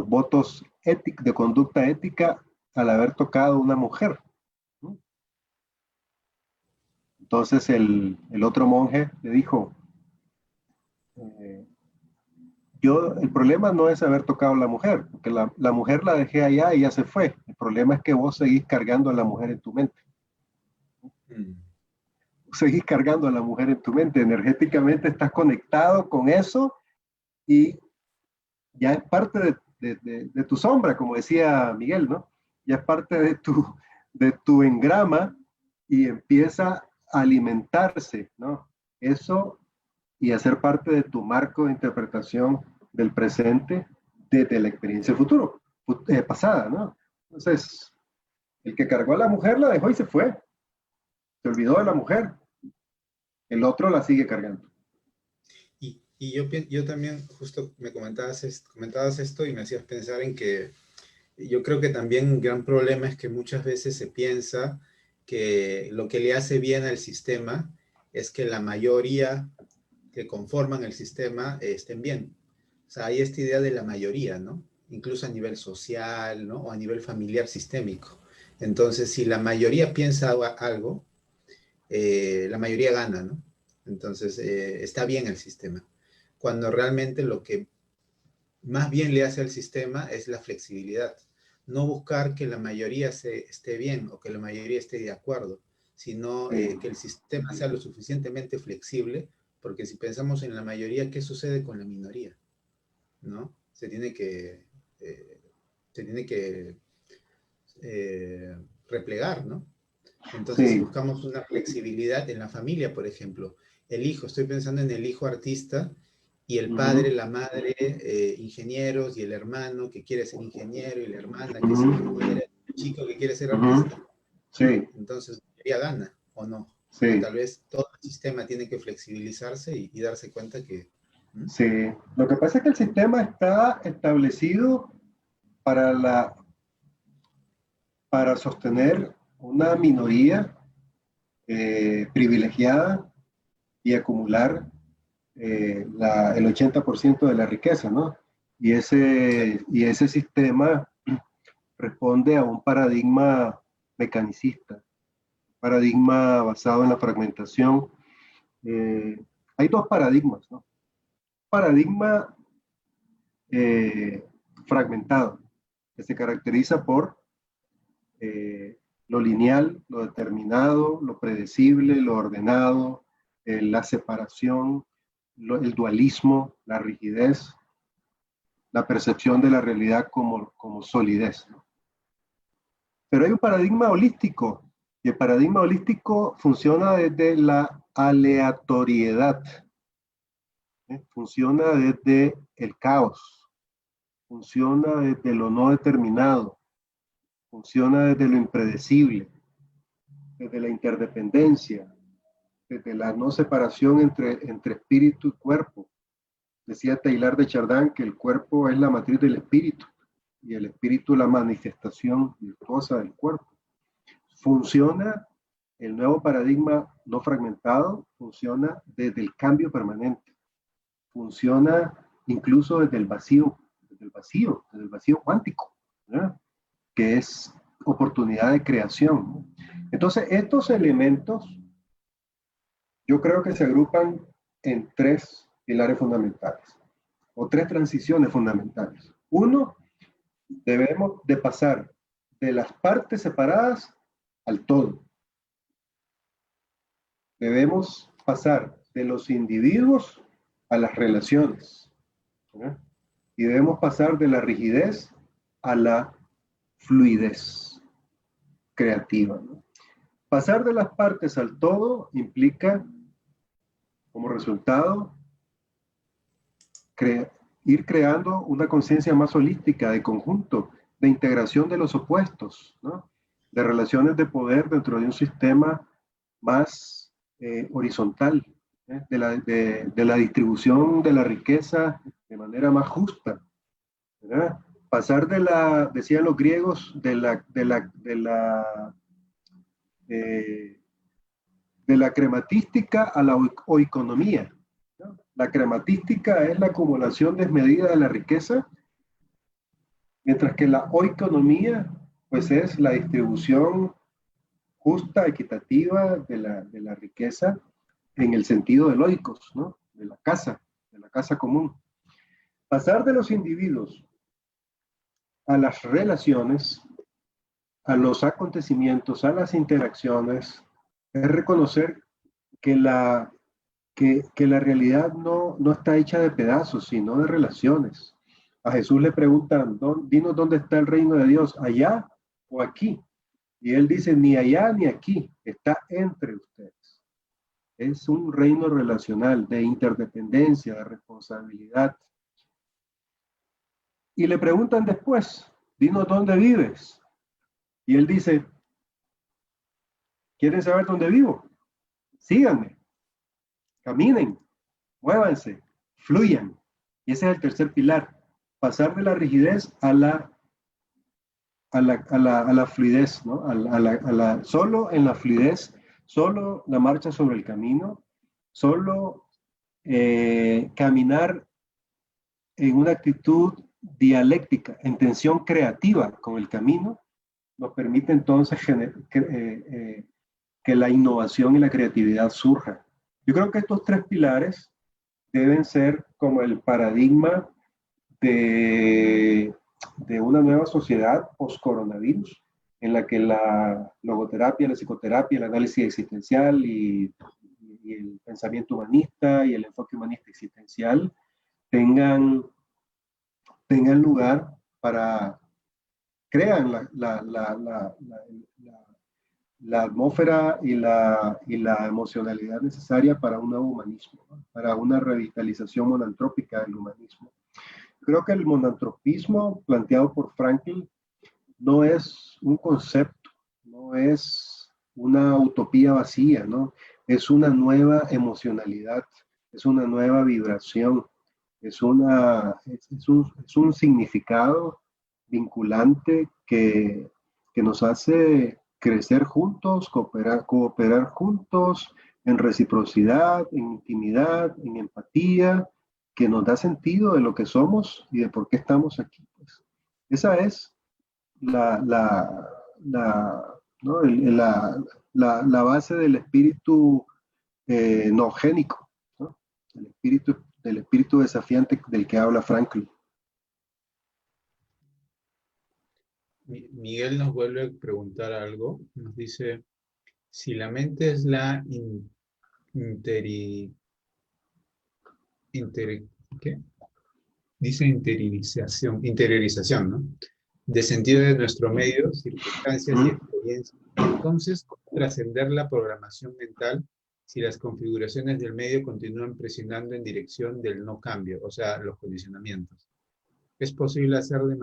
votos de conducta ética al haber tocado a una mujer? Entonces el otro monje le dijo, el problema no es haber tocado a la mujer, porque la mujer la dejé allá y ya se fue. El problema es que vos seguís cargando a la mujer en tu mente. Seguís cargando a la mujer en tu mente. Energéticamente estás conectado con eso y ya es parte de tu sombra, como decía Miguel, ¿no? Ya es parte de tu engrama y empieza a alimentarse, ¿no? Eso y hacer parte de tu marco de interpretación del presente desde la experiencia pasada, ¿no? Entonces, el que cargó a la mujer la dejó y se fue. Se olvidó de la mujer. El otro la sigue cargando. Y yo también, justo me comentabas esto y me hacías pensar en que yo creo que también un gran problema es que muchas veces se piensa que lo que le hace bien al sistema es que la mayoría que conforman el sistema estén bien. O sea, hay esta idea de la mayoría, ¿no? Incluso a nivel social, ¿no? O a nivel familiar sistémico. Entonces, si la mayoría piensa algo, la mayoría gana, ¿no? Entonces, está bien el sistema. Cuando realmente lo que más bien le hace al sistema es la flexibilidad. No buscar que la mayoría esté bien o que la mayoría esté de acuerdo, sino que el sistema sea lo suficientemente flexible, porque si pensamos en la mayoría, ¿qué sucede con la minoría? ¿No? Se tiene que replegar, ¿no? Entonces, si Sí. buscamos una flexibilidad en la familia, por ejemplo, el hijo, estoy pensando en el hijo artista y el padre, la madre, ingenieros, y el hermano que quiere ser ingeniero, y la hermana que es ingeniera, el chico que quiere ser artista. Sí. Entonces, ¿ella gana o no? Sí. O tal vez todo el sistema tiene que flexibilizarse y darse cuenta que... Sí. Lo que pasa es que el sistema está establecido para sostener una minoría privilegiada y acumular el 80% de la riqueza, ¿no? Y ese sistema responde a un paradigma mecanicista, paradigma basado en la fragmentación. Hay dos paradigmas, ¿no? Paradigma fragmentado, que se caracteriza por lo lineal, lo determinado, lo predecible, lo ordenado, la separación, el dualismo, la rigidez, la percepción de la realidad como solidez, ¿no? Pero hay un paradigma holístico, y el paradigma holístico funciona desde la aleatoriedad, ¿eh? Funciona desde el caos, funciona desde lo no determinado, funciona desde lo impredecible, desde la interdependencia, desde la no separación entre espíritu y cuerpo. Decía Teilhard de Chardin que el cuerpo es la matriz del espíritu y el espíritu la manifestación virtuosa del cuerpo. Funciona el nuevo paradigma no fragmentado, funciona desde el cambio permanente, funciona incluso desde el vacío desde el vacío cuántico, ¿verdad? Que es oportunidad de creación. Entonces, estos elementos yo creo que se agrupan en tres pilares fundamentales o tres transiciones fundamentales. Uno, debemos de pasar de las partes separadas al todo. Debemos pasar de los individuos a las relaciones, ¿verdad? Y debemos pasar de la rigidez a la fluidez creativa, ¿no? Pasar de las partes al todo implica, como resultado, ir creando una conciencia más holística, de conjunto, de integración de los opuestos, ¿no? De relaciones de poder dentro de un sistema más horizontal, ¿eh? De la distribución de la riqueza de manera más justa, ¿verdad? Pasar de la, decían los griegos, eh, de la crematística a la oikonomía, ¿no? La crematística es la acumulación desmedida de la riqueza, mientras que la oikonomía pues es la distribución justa, equitativa de la riqueza en el sentido de oikos, ¿no? De la casa común. Pasar de los individuos a las relaciones, a los acontecimientos, a las interacciones, es reconocer que que la realidad no está hecha de pedazos, sino de relaciones. A Jesús le preguntan, dinos dónde está el reino de Dios, allá o aquí. Y él dice, ni allá ni aquí, está entre ustedes. Es un reino relacional, de interdependencia, de responsabilidad. Y le preguntan después, dinos dónde vives. Y él dice, ¿quieren saber dónde vivo? Síganme, caminen, muévanse, fluyan. Y ese es el tercer pilar, pasar de la rigidez a la fluidez, ¿no? Solo en la fluidez, solo la marcha sobre el camino, solo caminar en una actitud dialéctica, en tensión creativa con el camino, nos permite entonces que la innovación y la creatividad surja. Yo creo que estos tres pilares deben ser como el paradigma de una nueva sociedad post-coronavirus, en la que la logoterapia, la psicoterapia, el análisis existencial y el pensamiento humanista y el enfoque humanista existencial tengan, tengan lugar para crear la atmósfera y la emocionalidad necesaria para un nuevo humanismo, ¿no? Para una revitalización monantrópica del humanismo. Creo que el monantropismo planteado por Frankl no es un concepto, no es una utopía vacía, ¿no? Es una nueva emocionalidad, es una nueva vibración, es es un significado vinculante que nos hace crecer juntos, cooperar juntos, en reciprocidad, en intimidad, en empatía, que nos da sentido de lo que somos y de por qué estamos aquí, pues. Esa es la, la, la, ¿no? La base del espíritu noogénico, ¿no? El espíritu desafiante del que habla Franklin. Miguel nos vuelve a preguntar algo. Nos dice, si la mente es la interi, inter, ¿qué? Dice interiorización, ¿no? De sentido de nuestro medio, circunstancias y experiencias. Entonces, ¿cómo trascender la programación mental si las configuraciones del medio continúan presionando en dirección del no cambio, o sea, los condicionamientos? ¿Es posible hacerlo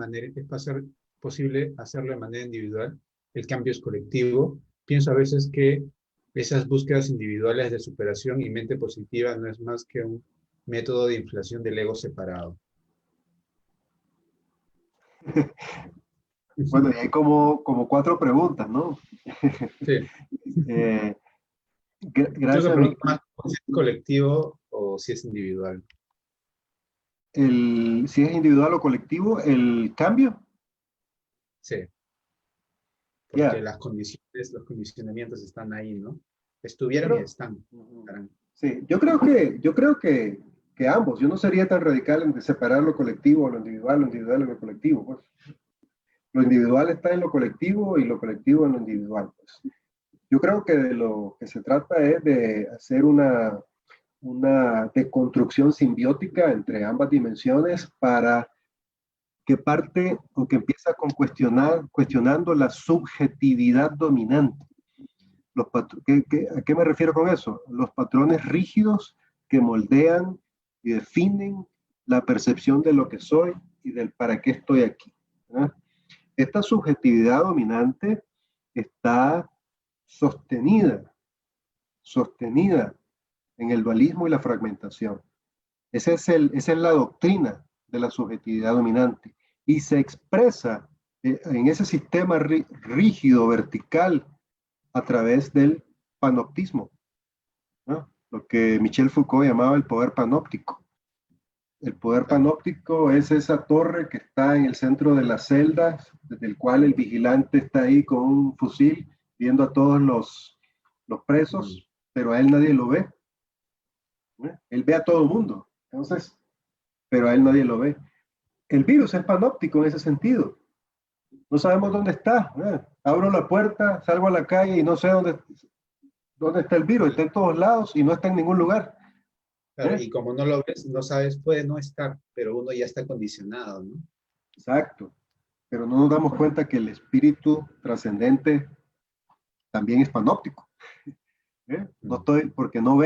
posible hacerlo de manera individual? El cambio es colectivo. Pienso a veces que esas búsquedas individuales de superación y mente positiva no es más que un método de inflación del ego separado. Bueno, y hay como cuatro preguntas, ¿no? Sí. Yo Gracias, te pregunto más si es colectivo o si es individual. si es individual o colectivo, el cambio. Sí, porque Ya, las condiciones, los condicionamientos están ahí, ¿no? yo Estuvieron y creo, están. ujú, Estarán. sí, yo creo que ambos. Yo no sería tan radical en separar lo colectivo o lo individual en lo colectivo. Pues. Lo individual está en lo colectivo y lo colectivo en lo individual. Pues. Yo creo que de lo que se trata es de hacer una deconstrucción simbiótica entre ambas dimensiones para que parte o que empieza con cuestionando la subjetividad dominante. ¿A qué me refiero con eso? Los patrones rígidos que moldean y definen la percepción de lo que soy y del para qué estoy aquí. ¿Verdad? Esta subjetividad dominante está sostenida, sostenida en el dualismo y la fragmentación. Esa es la doctrina de la subjetividad dominante y se expresa en ese sistema rígido, vertical, a través del panoptismo, ¿no? Lo que Michel Foucault llamaba el poder panóptico. El poder Claro. panóptico es esa torre que está en el centro de las celdas, desde el cual el vigilante está ahí con un fusil viendo a todos los Mm. presos, pero a él nadie lo ve. ¿Eh? Él ve a todo el mundo, entonces, pero a él nadie lo ve. El virus es panóptico en ese sentido. No sabemos dónde está. Abro la puerta, salgo a la calle y no sé dónde está el virus. Está Y, en todos lados y no está en ningún lugar. claro, ¿Eh? y como no lo ves, no sabes, puede no estar, pero uno ya está condicionado, ¿no? Exacto. Pero no nos damos cuenta que el espíritu trascendente también es panóptico. No Mm. estoy, porque no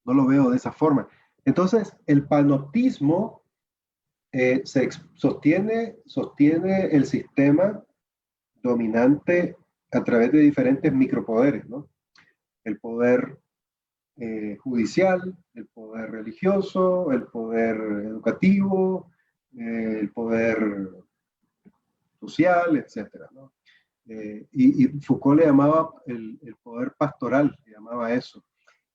lo veo de esa forma. Entonces, el panoptismo sostiene el sistema dominante a través de diferentes micropoderes, ¿no? El poder judicial, el poder religioso, el poder educativo, el poder social, etcétera, ¿no? Y Foucault le llamaba el poder pastoral, le llamaba eso,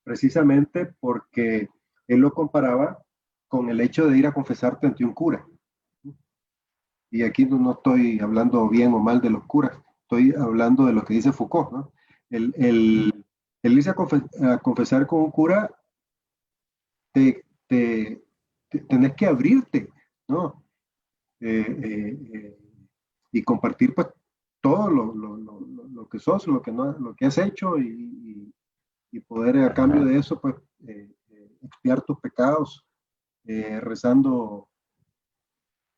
precisamente porque él lo comparaba con el hecho de ir a confesarte ante un cura. Y aquí no estoy hablando bien o mal de los curas, estoy hablando de lo que dice Foucault, ¿no? El irse a confesar con un cura, te, te, tenés que abrirte, ¿no? Y compartir pues todo lo que sos, lo que has hecho y poder a cambio de eso pues expiar tus pecados rezando,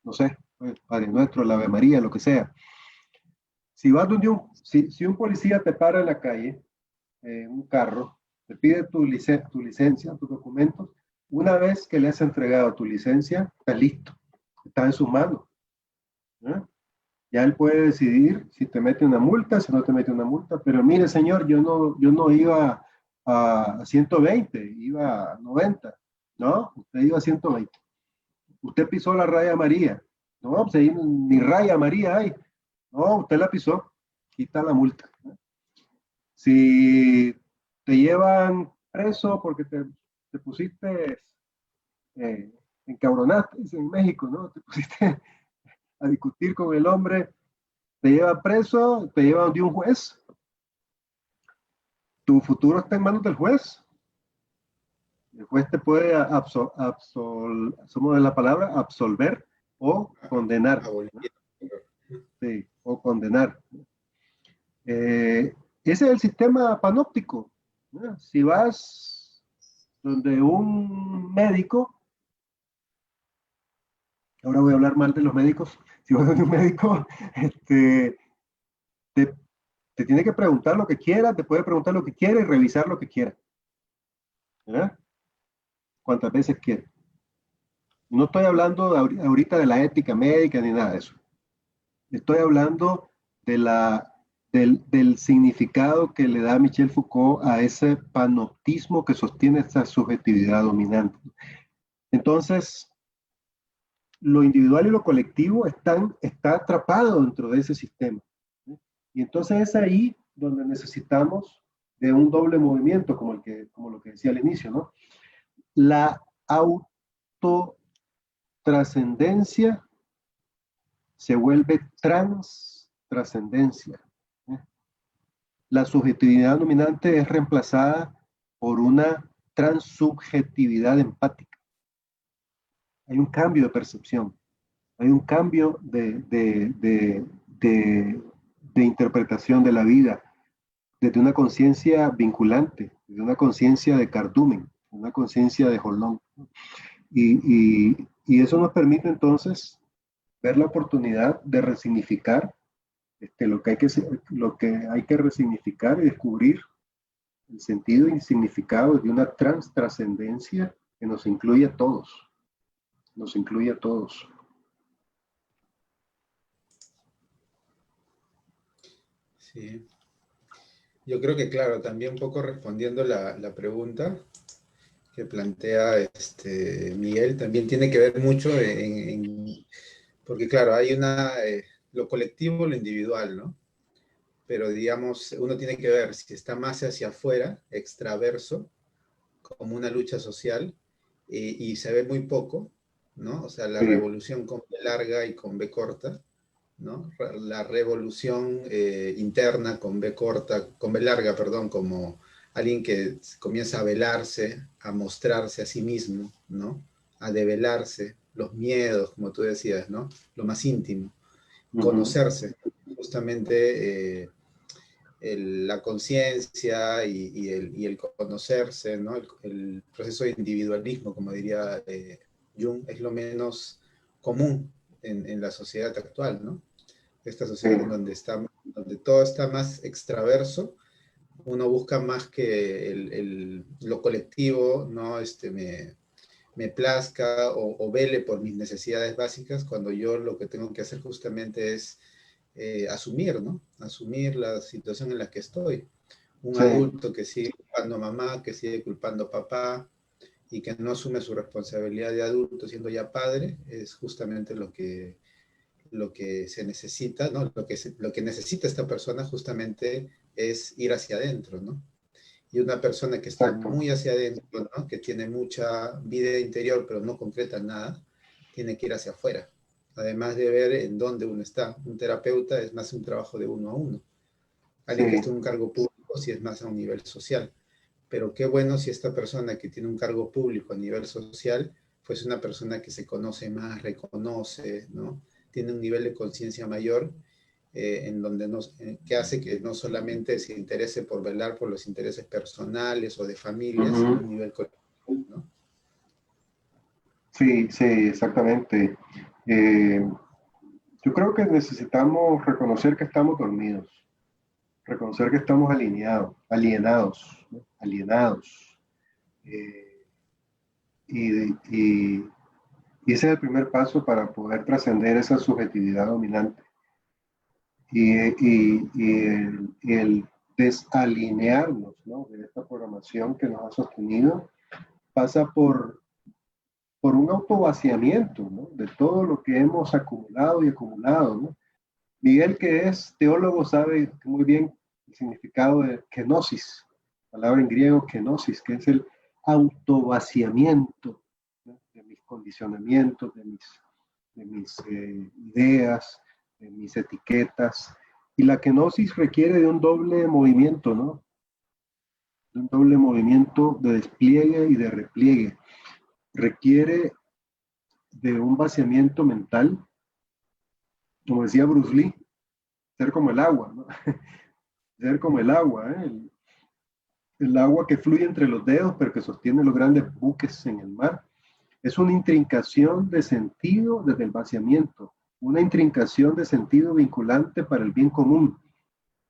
no sé, pues, Padre Nuestro, la Ave María, lo que sea. Si un policía te para en la calle, un carro, te pide tu licencia, tus documentos, una vez que le has entregado tu licencia, está listo, está en sus manos. ¿Eh? Ya él puede decidir si te mete una multa, si no te mete una multa, pero mire, señor, yo no iba a 120, iba a 90, ¿no? Usted iba a 120. Usted pisó la raya amarilla. No, pues ahí ni raya amarilla hay. No, usted la pisó, quita la multa. ¿No? Si te llevan preso porque te pusiste, encabronaste en México, ¿no? Te pusiste a discutir con el hombre, te lleva preso, te lleva de un juez, tu futuro está en manos del juez. El juez te puede somos de la palabra, absolver o condenar. Abolir. Sí, o condenar. Ese es el sistema panóptico. ¿No? Si vas donde un médico, ahora voy a hablar mal de los médicos, si vas donde un médico, este, te, te tiene que preguntar lo que quiera, te puede preguntar lo que quiera y revisar lo que quiera. ¿Verdad? Cuantas veces quiera. No estoy hablando ahorita de la ética médica ni nada de eso. Estoy hablando de del significado que le da Michel Foucault a ese panoptismo que sostiene esta subjetividad dominante. Entonces, lo individual y lo colectivo está atrapado dentro de ese sistema. ¿Sí? Y entonces es ahí donde necesitamos de un doble movimiento, como lo que decía al inicio, ¿no? La autotransformación trascendencia se vuelve trascendencia. La subjetividad dominante es reemplazada por una transsubjetividad empática. Hay un cambio de percepción, hay un cambio de interpretación de la vida, desde una conciencia vinculante, desde una conciencia de cardumen, una conciencia de Jolón. Y eso nos permite entonces ver la oportunidad de resignificar lo que hay que resignificar y descubrir el sentido y significado de una trascendencia que nos incluye a todos. Nos incluye a todos. Sí. Yo creo que, claro, también un poco respondiendo la pregunta que plantea Miguel, también tiene que ver mucho porque, claro, hay lo colectivo, lo individual, ¿no? Pero, digamos, uno tiene que ver si está más hacia afuera, extraverso, como una lucha social, y se ve muy poco, ¿no? O sea, la Sí, revolución con B larga y con B corta, ¿no? La revolución interna con B corta, con B larga, perdón, como alguien que comienza a velarse, a mostrarse a sí mismo, ¿no? A develarse, los miedos, como tú decías, ¿no? Lo más íntimo, conocerse, justamente la conciencia y el conocerse, ¿no? El proceso de individualismo, como diría Jung, es lo menos común en la sociedad actual, ¿no? Esta sí, sociedad en donde todo está más extraverso, uno busca más que lo colectivo, ¿no? Me plazca o vele por mis necesidades básicas, cuando yo lo que tengo que hacer justamente es asumir, ¿no? Asumir la situación en la que estoy. Un sí, adulto que sigue culpando a mamá, que sigue culpando a papá y que no asume su responsabilidad de adulto siendo ya padre, es justamente lo que se necesita, ¿no? Lo que necesita esta persona justamente es ir hacia adentro, ¿no? Y una persona que está exacto. muy hacia adentro, ¿no? Que tiene mucha vida interior pero no concreta nada, tiene que ir hacia afuera. Además de ver en dónde uno está. Un terapeuta es más un trabajo de uno a uno. Sí, Alguien que está en un cargo público sí es más a un nivel social. Pero qué bueno si esta persona que tiene un cargo público a nivel social fuese una persona que se conoce más, reconoce, ¿no? Tiene un nivel de conciencia mayor en donde que hace que no solamente se interese por velar por los intereses personales o de familia, sino a un nivel colectivo, ¿no? sí, sí, exactamente. Eh, yo creo que necesitamos reconocer que estamos dormidos, reconocer que estamos alienados, ¿no? Alienados. Eh, y, y ese es el primer paso para poder trascender esa subjetividad dominante. Y el desalinearnos, ¿no? De esta programación que nos ha sostenido pasa por un autovaciamiento, ¿no? De todo lo que hemos acumulado y acumulado, ¿no? Miguel, que es teólogo, sabe muy bien el significado de kenosis, palabra en griego kenosis, que es el autovaciamiento, ¿no? De mis condicionamientos, de mis ideas, de mis etiquetas. Y la kenosis requiere de un doble movimiento, ¿no? De un doble movimiento de despliegue y de repliegue. Requiere de un vaciamiento mental, como decía Bruce Lee, ser como el agua, ¿no? Ser como el agua, ¿eh? El agua que fluye entre los dedos, pero que sostiene los grandes buques en el mar. Es una intrincación de sentido desde el vaciamiento, una intrincación de sentido vinculante para el bien común,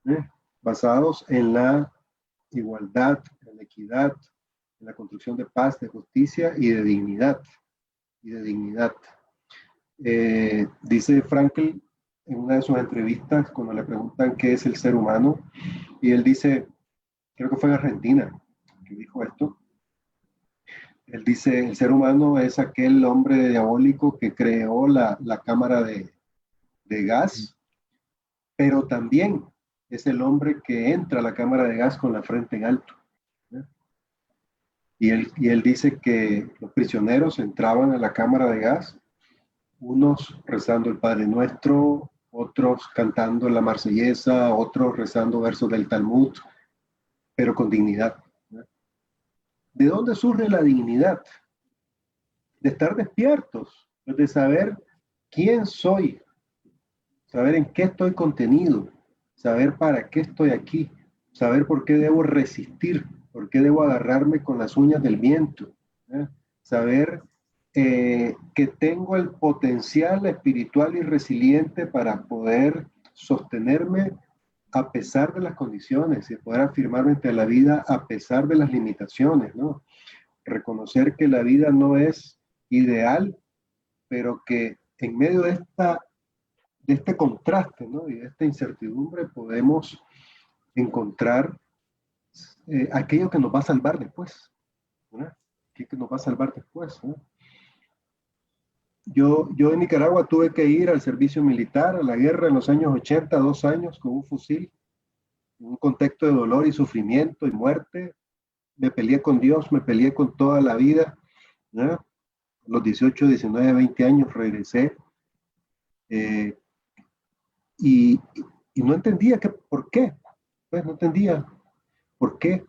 ¿eh? Basados en la igualdad, en la equidad, en la construcción de paz, de justicia y de dignidad. Y de dignidad. Dice Frankl en una de sus entrevistas, cuando le preguntan qué es el ser humano, y él dice, creo que fue en Argentina que dijo esto, él dice, el ser humano es aquel hombre diabólico que creó la cámara de gas, pero también es el hombre que entra a la cámara de gas con la frente en alto. ¿Eh? Y él dice que los prisioneros entraban a la cámara de gas unos rezando el Padre Nuestro, otros cantando la Marsellesa, otros rezando versos del Talmud, pero con dignidad. ¿De dónde surge la dignidad? De estar despiertos, de saber quién soy, saber en qué estoy contenido, saber para qué estoy aquí, saber por qué debo resistir, por qué debo agarrarme con las uñas del viento, ¿eh? Saber que tengo el potencial espiritual y resiliente para poder sostenerme a pesar de las condiciones y poder afirmarme ante la vida a pesar de las limitaciones, ¿no? Reconocer que la vida no es ideal, pero que en medio de este contraste, ¿no? Y de esta incertidumbre podemos encontrar aquello que nos va a salvar después, ¿no? Aquello que nos va a salvar después, ¿no? Yo en Nicaragua tuve que ir al servicio militar, a la guerra en los años 80, 2 años con un fusil, en un contexto de dolor y sufrimiento y muerte. Me peleé con Dios, me peleé con toda la vida, ¿no? A los 18, 19, 20 años regresé eh, y, y no entendía por qué, pues no entendía por qué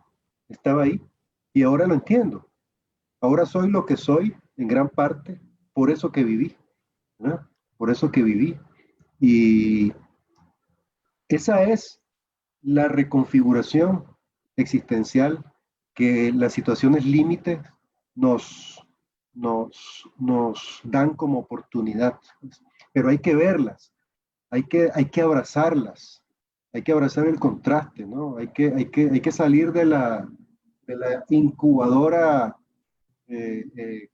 estaba ahí y ahora lo entiendo. Ahora soy lo que soy en gran parte por eso que viví, ¿no? Por eso que viví. Y esa es la reconfiguración existencial que las situaciones límites nos, nos dan como oportunidad. Pero hay que verlas, hay que abrazarlas, hay que abrazar el contraste, ¿no? Hay que salir de la incubadora eh, eh,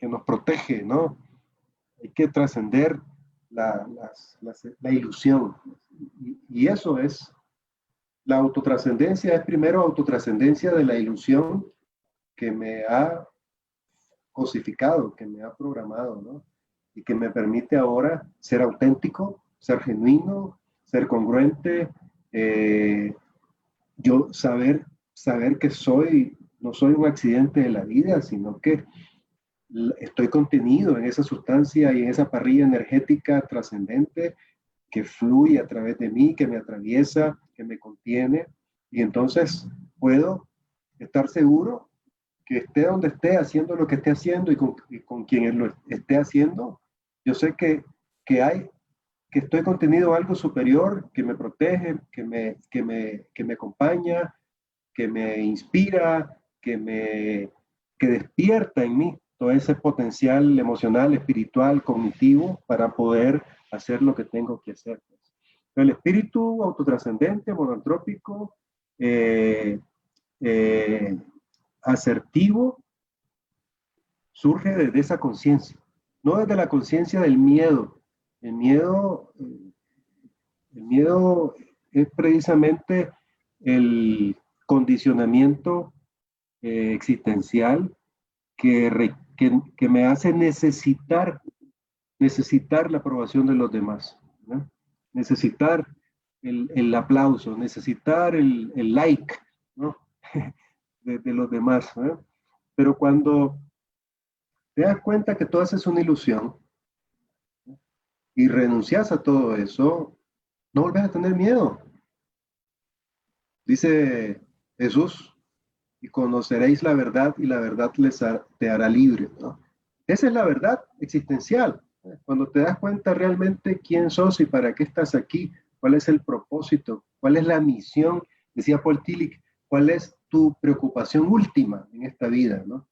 que nos protege, ¿no? Hay que trascender la ilusión. Y eso es, la autotrascendencia es primero autotrascendencia de la ilusión que me ha cosificado, que me ha programado, ¿no? Y que me permite ahora ser auténtico, ser genuino, ser congruente, eh, yo saber que no soy un accidente de la vida, sino que estoy contenido en esa sustancia y en esa parrilla energética trascendente que fluye a través de mí, que me atraviesa, que me contiene, y entonces puedo estar seguro que esté donde esté, haciendo lo que esté haciendo y con quien lo esté haciendo, yo sé que estoy contenido en algo superior, que me protege, que me acompaña, que me inspira, que despierta en mí todo ese potencial emocional, espiritual, cognitivo para poder hacer lo que tengo que hacer. El espíritu autotrascendente, monantrópico, eh, eh, asertivo, surge desde esa conciencia, no desde la conciencia del miedo. El miedo, el miedo es precisamente el condicionamiento existencial que me hace necesitar la aprobación de los demás, ¿no? Necesitar el aplauso, necesitar el like, ¿no? De los demás, ¿no? Pero cuando te das cuenta que todo eso es una ilusión y renuncias a todo eso, no volvés a tener miedo. Dice Jesús, y conoceréis la verdad y la verdad te hará libre, ¿no? Esa es la verdad existencial. Cuando te das cuenta realmente quién sos y para qué estás aquí, cuál es el propósito, cuál es la misión, decía Paul Tillich, cuál es tu preocupación última en esta vida, ¿no?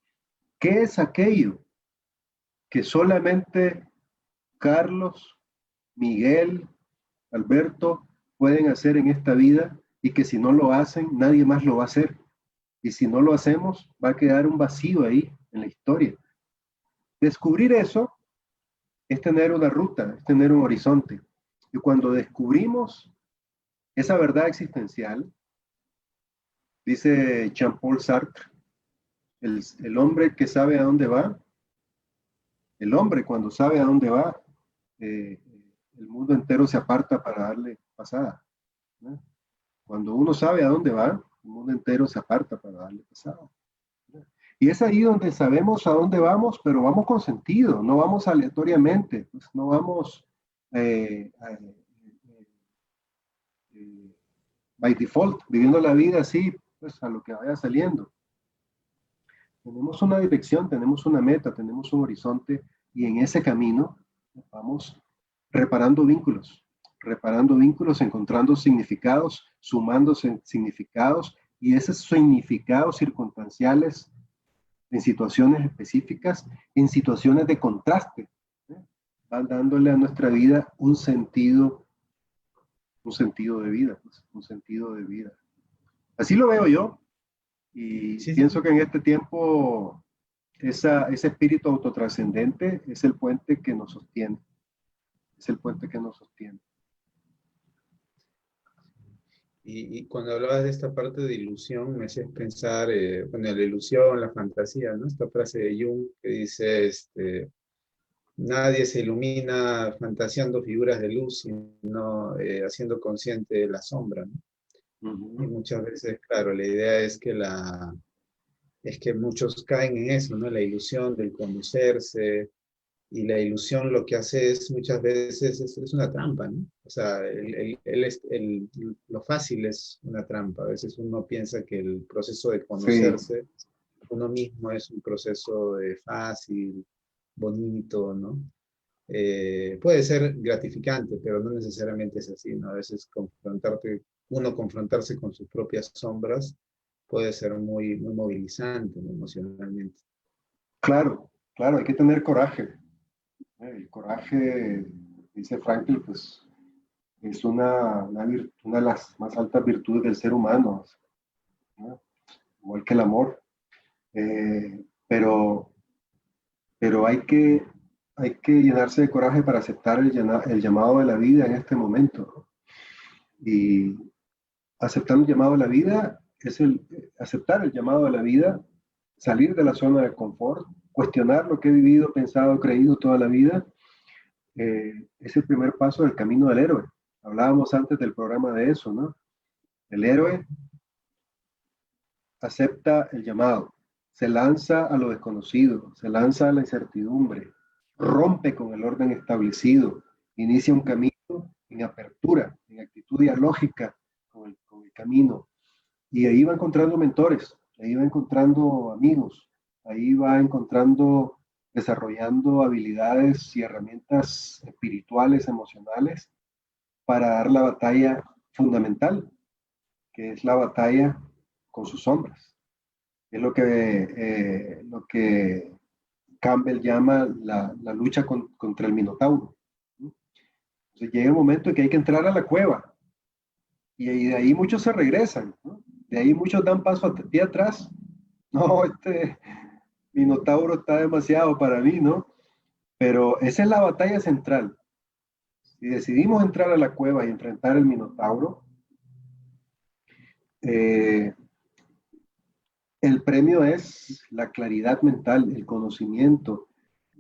¿Qué es aquello que solamente Carlos, Miguel, Alberto pueden hacer en esta vida y que si no lo hacen, nadie más lo va a hacer? Y si no lo hacemos, va a quedar un vacío ahí en la historia. Descubrir eso es tener una ruta, es tener un horizonte. Y cuando descubrimos esa verdad existencial, dice Jean-Paul Sartre, el hombre que sabe a dónde va, el hombre cuando sabe a dónde va, eh, el mundo entero se aparta para darle pasada, ¿no? Cuando uno sabe a dónde va, el mundo entero se aparta para darle pasada, ¿no? Y es ahí donde sabemos a dónde vamos, pero vamos con sentido, no vamos aleatoriamente, pues, no vamos eh, eh, by default, viviendo la vida así, pues a lo que vaya saliendo. Tenemos una dirección, tenemos una meta, tenemos un horizonte y en ese camino vamos reparando vínculos, encontrando significados, sumándose significados y esos significados circunstanciales en situaciones específicas, en situaciones de contraste, ¿eh? Van dándole a nuestra vida un sentido de vida, pues, un sentido de vida. Así lo veo yo y Sí, pienso sí. que en este tiempo ese espíritu autotrascendente es el puente que nos sostiene, es el puente que nos sostiene. Y cuando hablabas de esta parte de ilusión, me hacías pensar, bueno, la ilusión, la fantasía, ¿no? Esta frase de Jung que dice, nadie se ilumina fantaseando figuras de luz, sino haciendo consciente de la sombra, ¿no? Uh Y -huh. muchas veces, claro, la idea es que muchos caen en eso, ¿no? La ilusión del conocerse, y la ilusión lo que hace es muchas veces es una trampa, ¿no? O sea, lo fácil es una trampa. A veces uno piensa que el proceso de Sí, conocerse uno mismo es un proceso fácil, bonito, ¿no? Puede ser gratificante, pero no necesariamente es así, ¿no? A veces uno confrontarse con sus propias sombras puede ser muy, muy movilizante, ¿no? Emocionalmente. claro, claro, hay que tener coraje. El coraje, dice Frankl, pues es una de las más altas virtudes del ser humano, ¿no? Igual que el amor. Pero, pero hay que llenarse de coraje para aceptar el llamado de la vida en este momento, ¿no? Y aceptar el llamado de la vida es aceptar el llamado de la vida, salir de la zona de confort, cuestionar lo que he vivido, pensado, creído toda la vida, es el primer paso del camino del héroe. Hablábamos antes del programa de eso, ¿no? El héroe acepta el llamado, se lanza a lo desconocido, se lanza a la incertidumbre, rompe con el orden establecido, inicia un camino en apertura, en actitud dialógica con el camino. Y ahí va encontrando mentores, ahí va encontrando amigos, ahí va encontrando, desarrollando habilidades y herramientas espirituales, emocionales, para dar la batalla fundamental, que es la batalla con sus sombras. Es lo que Campbell llama la lucha contra el Minotauro. Entonces llega el momento en que hay que entrar a la cueva y de ahí muchos se regresan, ¿no? De ahí muchos dan paso hacia atrás. No, este Minotauro está demasiado para mí, ¿no? Pero esa es la batalla central. Si decidimos entrar a la cueva y enfrentar el Minotauro, eh, el premio es la claridad mental, el conocimiento,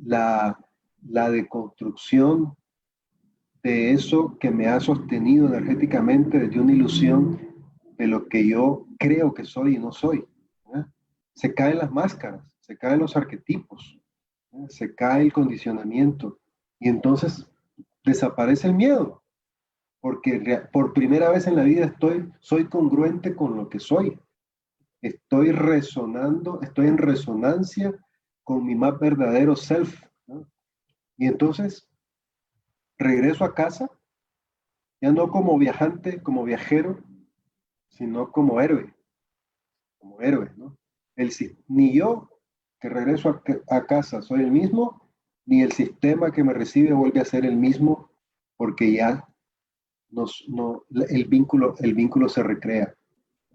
la, la deconstrucción de eso que me ha sostenido energéticamente desde una ilusión de lo que yo creo que soy y no soy, ¿eh? Se caen las máscaras, se caen los arquetipos, ¿eh? Se cae el condicionamiento y entonces desaparece el miedo, porque por primera vez en la vida soy congruente con lo que soy, estoy resonando, estoy en resonancia con mi más verdadero self, ¿no? Y entonces regreso a casa, ya no como viajante, como viajero, sino como héroe, ¿no? Ni yo que regreso a casa soy el mismo, ni el sistema que me recibe vuelve a ser el mismo, porque ya no, el vínculo se recrea,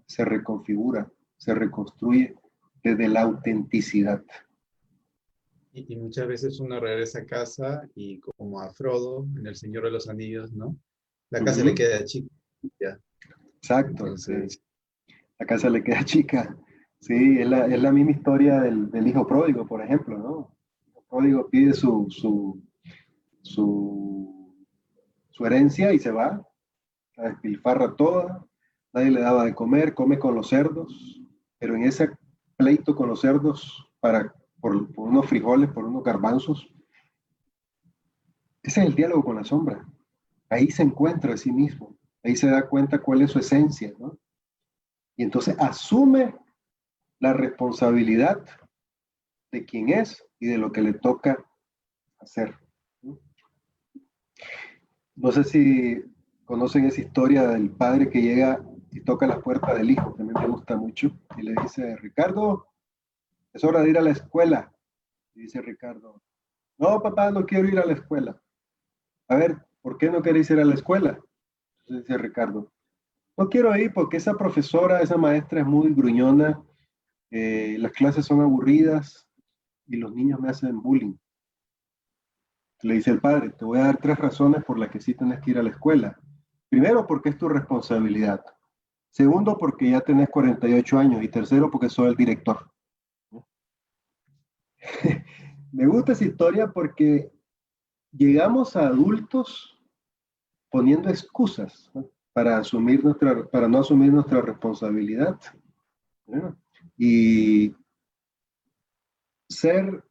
se reconfigura, se reconstruye desde la autenticidad. Y muchas veces uno regresa a casa y como a Frodo en El Señor de los Anillos, ¿no? La casa le Uh-huh. queda chica. Exacto, sí. Entonces, La casa le queda chica. Sí, es la misma historia del hijo pródigo, por ejemplo, ¿no? El hijo pródigo pide su, su herencia y se va, la despilfarra toda, nadie le daba de comer, come con los cerdos, pero en esa pleito con los cerdos por unos frijoles, por unos garbanzos. Ese es el diálogo con la sombra. Ahí se encuentra a sí mismo. Ahí se da cuenta cuál es su esencia, ¿no? Y entonces asume la responsabilidad de quién es y de lo que le toca hacer. No sé si conocen esa historia del padre que llega y toca la puerta del hijo, que a mí me gusta mucho, y le dice, Ricardo, es hora de ir a la escuela. Y dice Ricardo, no, papá, no quiero ir a la escuela. A ver, ¿por qué no queréis ir a la escuela? Entonces dice Ricardo, no quiero ir porque esa profesora, esa maestra es muy gruñona, las clases son aburridas y los niños me hacen bullying. Le dice el padre, te voy a dar 3 razones por las que sí tienes que ir a la escuela. Primero, porque es tu responsabilidad. Segundo, porque ya tenés 48 años. Y tercero, porque soy el director. Me gusta esa historia porque llegamos a adultos poniendo excusas, ¿no? Para no asumir nuestra responsabilidad, ¿no? Y ser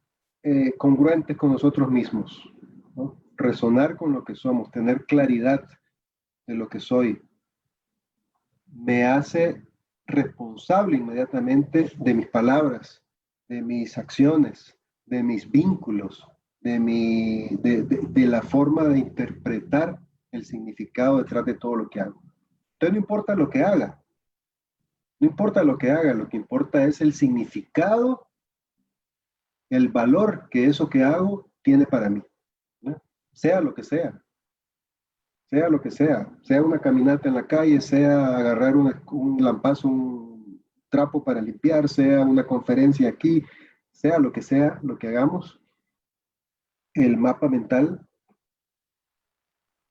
congruentes con nosotros mismos, ¿no? Resonar con lo que somos, tener claridad de lo que soy, me hace responsable inmediatamente de mis palabras, de mis acciones, de mis vínculos, de la forma de interpretar el significado detrás de todo lo que hago. Entonces no importa lo que haga, no importa lo que haga, lo que importa es el significado, el valor que eso que hago tiene para mí, ¿no? Sea lo que sea. Sea lo que sea una caminata en la calle, sea agarrar un lampazo, un trapo para limpiar, sea una conferencia aquí, sea lo que hagamos, el mapa mental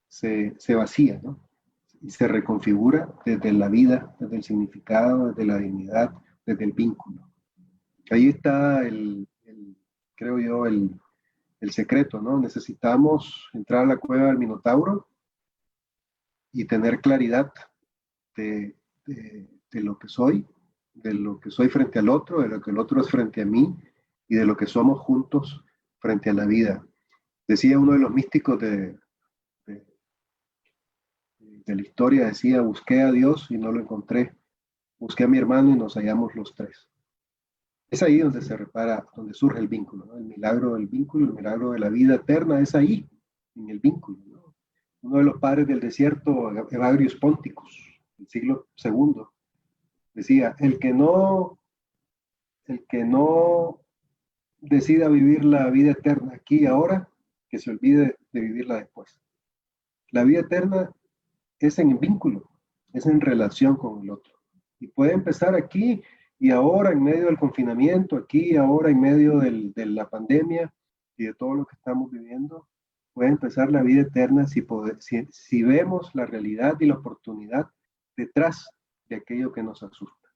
se vacía, ¿no? Y se reconfigura desde la vida, desde el significado, desde la dignidad, desde el vínculo. Ahí está creo yo, el secreto, ¿no? Necesitamos entrar a la cueva del Minotauro y tener claridad de, de lo que soy frente al otro, de lo que el otro es frente a mí y de lo que somos juntos frente a la vida. Decía uno de los místicos de la historia, decía, busqué a Dios y no lo encontré, busqué a mi hermano y nos hallamos los tres. Es ahí donde se repara, donde surge el vínculo, ¿no? El milagro del vínculo, el milagro de la vida eterna es ahí, en el vínculo, ¿no? Uno de los padres del desierto, Evagrius Ponticus, del siglo segundo, decía, el que no decida vivir la vida eterna aquí y ahora, que se olvide de vivirla después. La vida eterna es en vínculo, es en relación con el otro. Y puede empezar aquí y ahora en medio del confinamiento, aquí y ahora en medio de la pandemia y de todo lo que estamos viviendo. Puede empezar la vida eterna si vemos la realidad y la oportunidad detrás de aquello que nos asusta.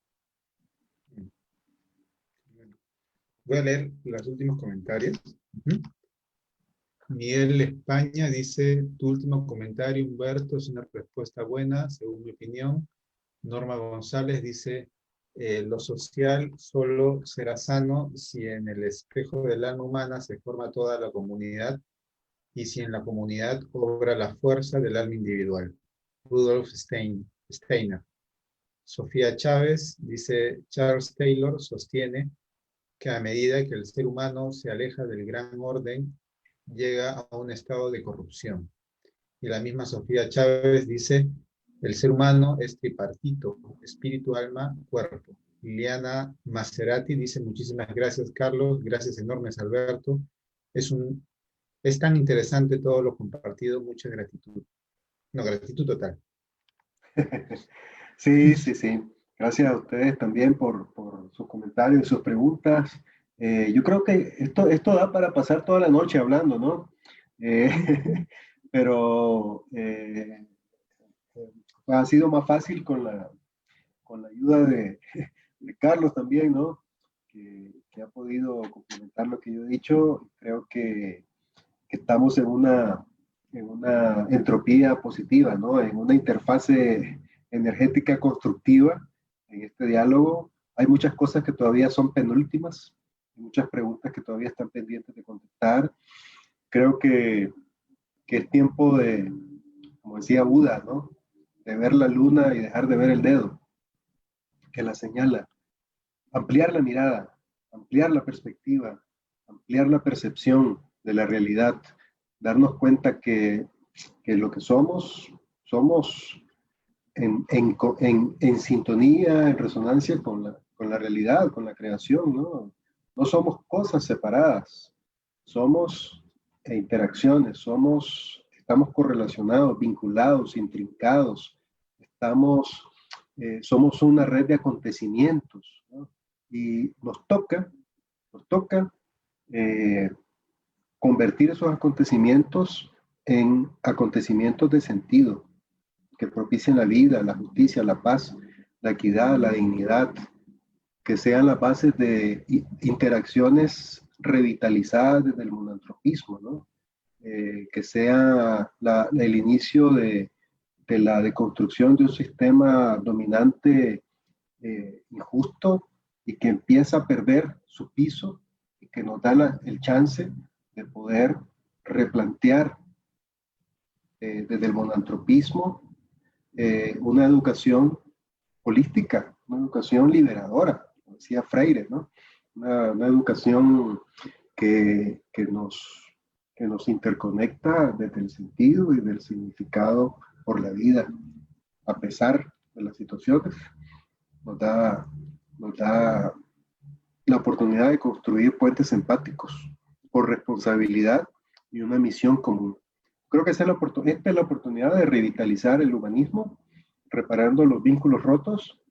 Voy a leer los últimos comentarios. Miguel España dice, tu último comentario, Humberto, es una respuesta buena, según mi opinión. Norma González dice, lo social solo será sano si en el espejo del alma humana se forma toda la comunidad y si en la comunidad obra la fuerza del alma individual. Rudolf Steiner. Sofía Chávez dice, Charles Taylor sostiene que a medida que el ser humano se aleja del gran orden, llega a un estado de corrupción. Y la misma Sofía Chávez dice, el ser humano es tripartito, espíritu, alma, cuerpo. Liliana Maserati dice, muchísimas gracias, Carlos, gracias enormes, Alberto. Es tan interesante todo lo compartido, mucha gratitud. No, gratitud total. Sí, sí, sí. Gracias a ustedes también por sus comentarios y sus preguntas. Yo creo que esto da para pasar toda la noche hablando, ¿no? Eh, pero ha sido más fácil con la ayuda de Carlos también, ¿no? Que ha podido complementar lo que yo he dicho. Creo que estamos en una entropía positiva, ¿no? En una interfase energética constructiva en este diálogo, Hay muchas cosas que todavía son penúltimas, muchas preguntas que todavía están pendientes de contestar. Creo que es tiempo de, como decía Buda, ¿no? De ver la luna y dejar de ver el dedo que la señala. Ampliar la mirada, ampliar la perspectiva, ampliar la percepción de la realidad, darnos cuenta que lo que somos, somos en sintonía, en resonancia con la realidad, con la creación, ¿no? No somos cosas separadas, somos interacciones, estamos correlacionados, vinculados, intrincados, somos una red de acontecimientos, ¿no? Y nos toca eh, convertir esos acontecimientos en acontecimientos de sentido, que propicien la vida, la justicia, la paz, la equidad, la dignidad, que sean las bases de interacciones revitalizadas desde el monantropismo, ¿no? Que sea el inicio de la deconstrucción de un sistema dominante injusto y que empieza a perder su piso y que nos da el chance de poder replantear desde el monantropismo una educación holística, una educación liberadora, como decía Freire, ¿no? Una educación que nos interconecta desde el sentido y del significado por la vida, a pesar de las situaciones, nos da la oportunidad de construir puentes empáticos por responsabilidad y una misión común. Creo que esta es la oportunidad de revitalizar el humanismo, reparando los vínculos rotos,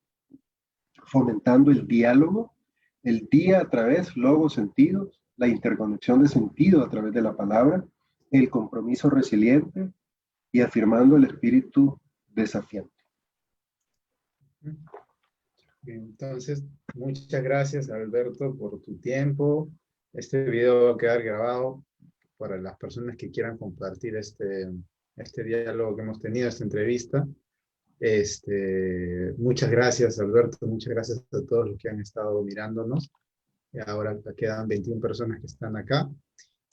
fomentando el diálogo, el día a través, logos, sentidos, la interconexión de sentido a través de la palabra, el compromiso resiliente y afirmando el espíritu desafiante. Entonces, muchas gracias, Alberto, por tu tiempo. Este video va a quedar grabado para las personas que quieran compartir este diálogo que hemos tenido, esta entrevista. Muchas gracias, Alberto. Muchas gracias a todos los que han estado mirándonos. Ahora quedan 21 personas que están acá.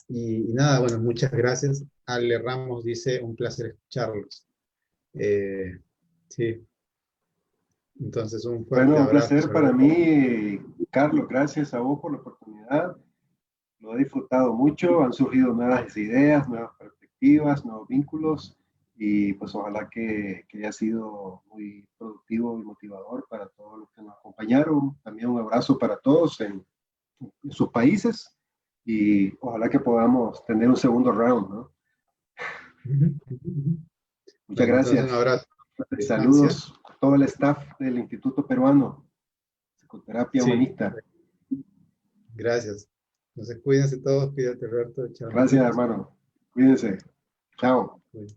Y nada, bueno, muchas gracias. Ale Ramos dice, un placer escucharlos. Sí. Entonces, un fuerte Bueno, un abrazo. placer para mí, Carlos. Gracias a vos por la oportunidad. Lo he disfrutado mucho. Han surgido nuevas ideas, nuevas perspectivas, nuevos vínculos. Y pues ojalá que haya sido muy productivo y motivador para todos los que nos acompañaron. También un abrazo para todos en sus países. Y ojalá que podamos tener un segundo round, ¿no? Muchas Bueno, gracias. entonces un abrazo. Saludos a todo el staff del Instituto Peruano de Psicoterapia Humanista. Gracias. Entonces cuídense todos, cuídate, Roberto. Chao. Gracias, hermano. Cuídense. Chao.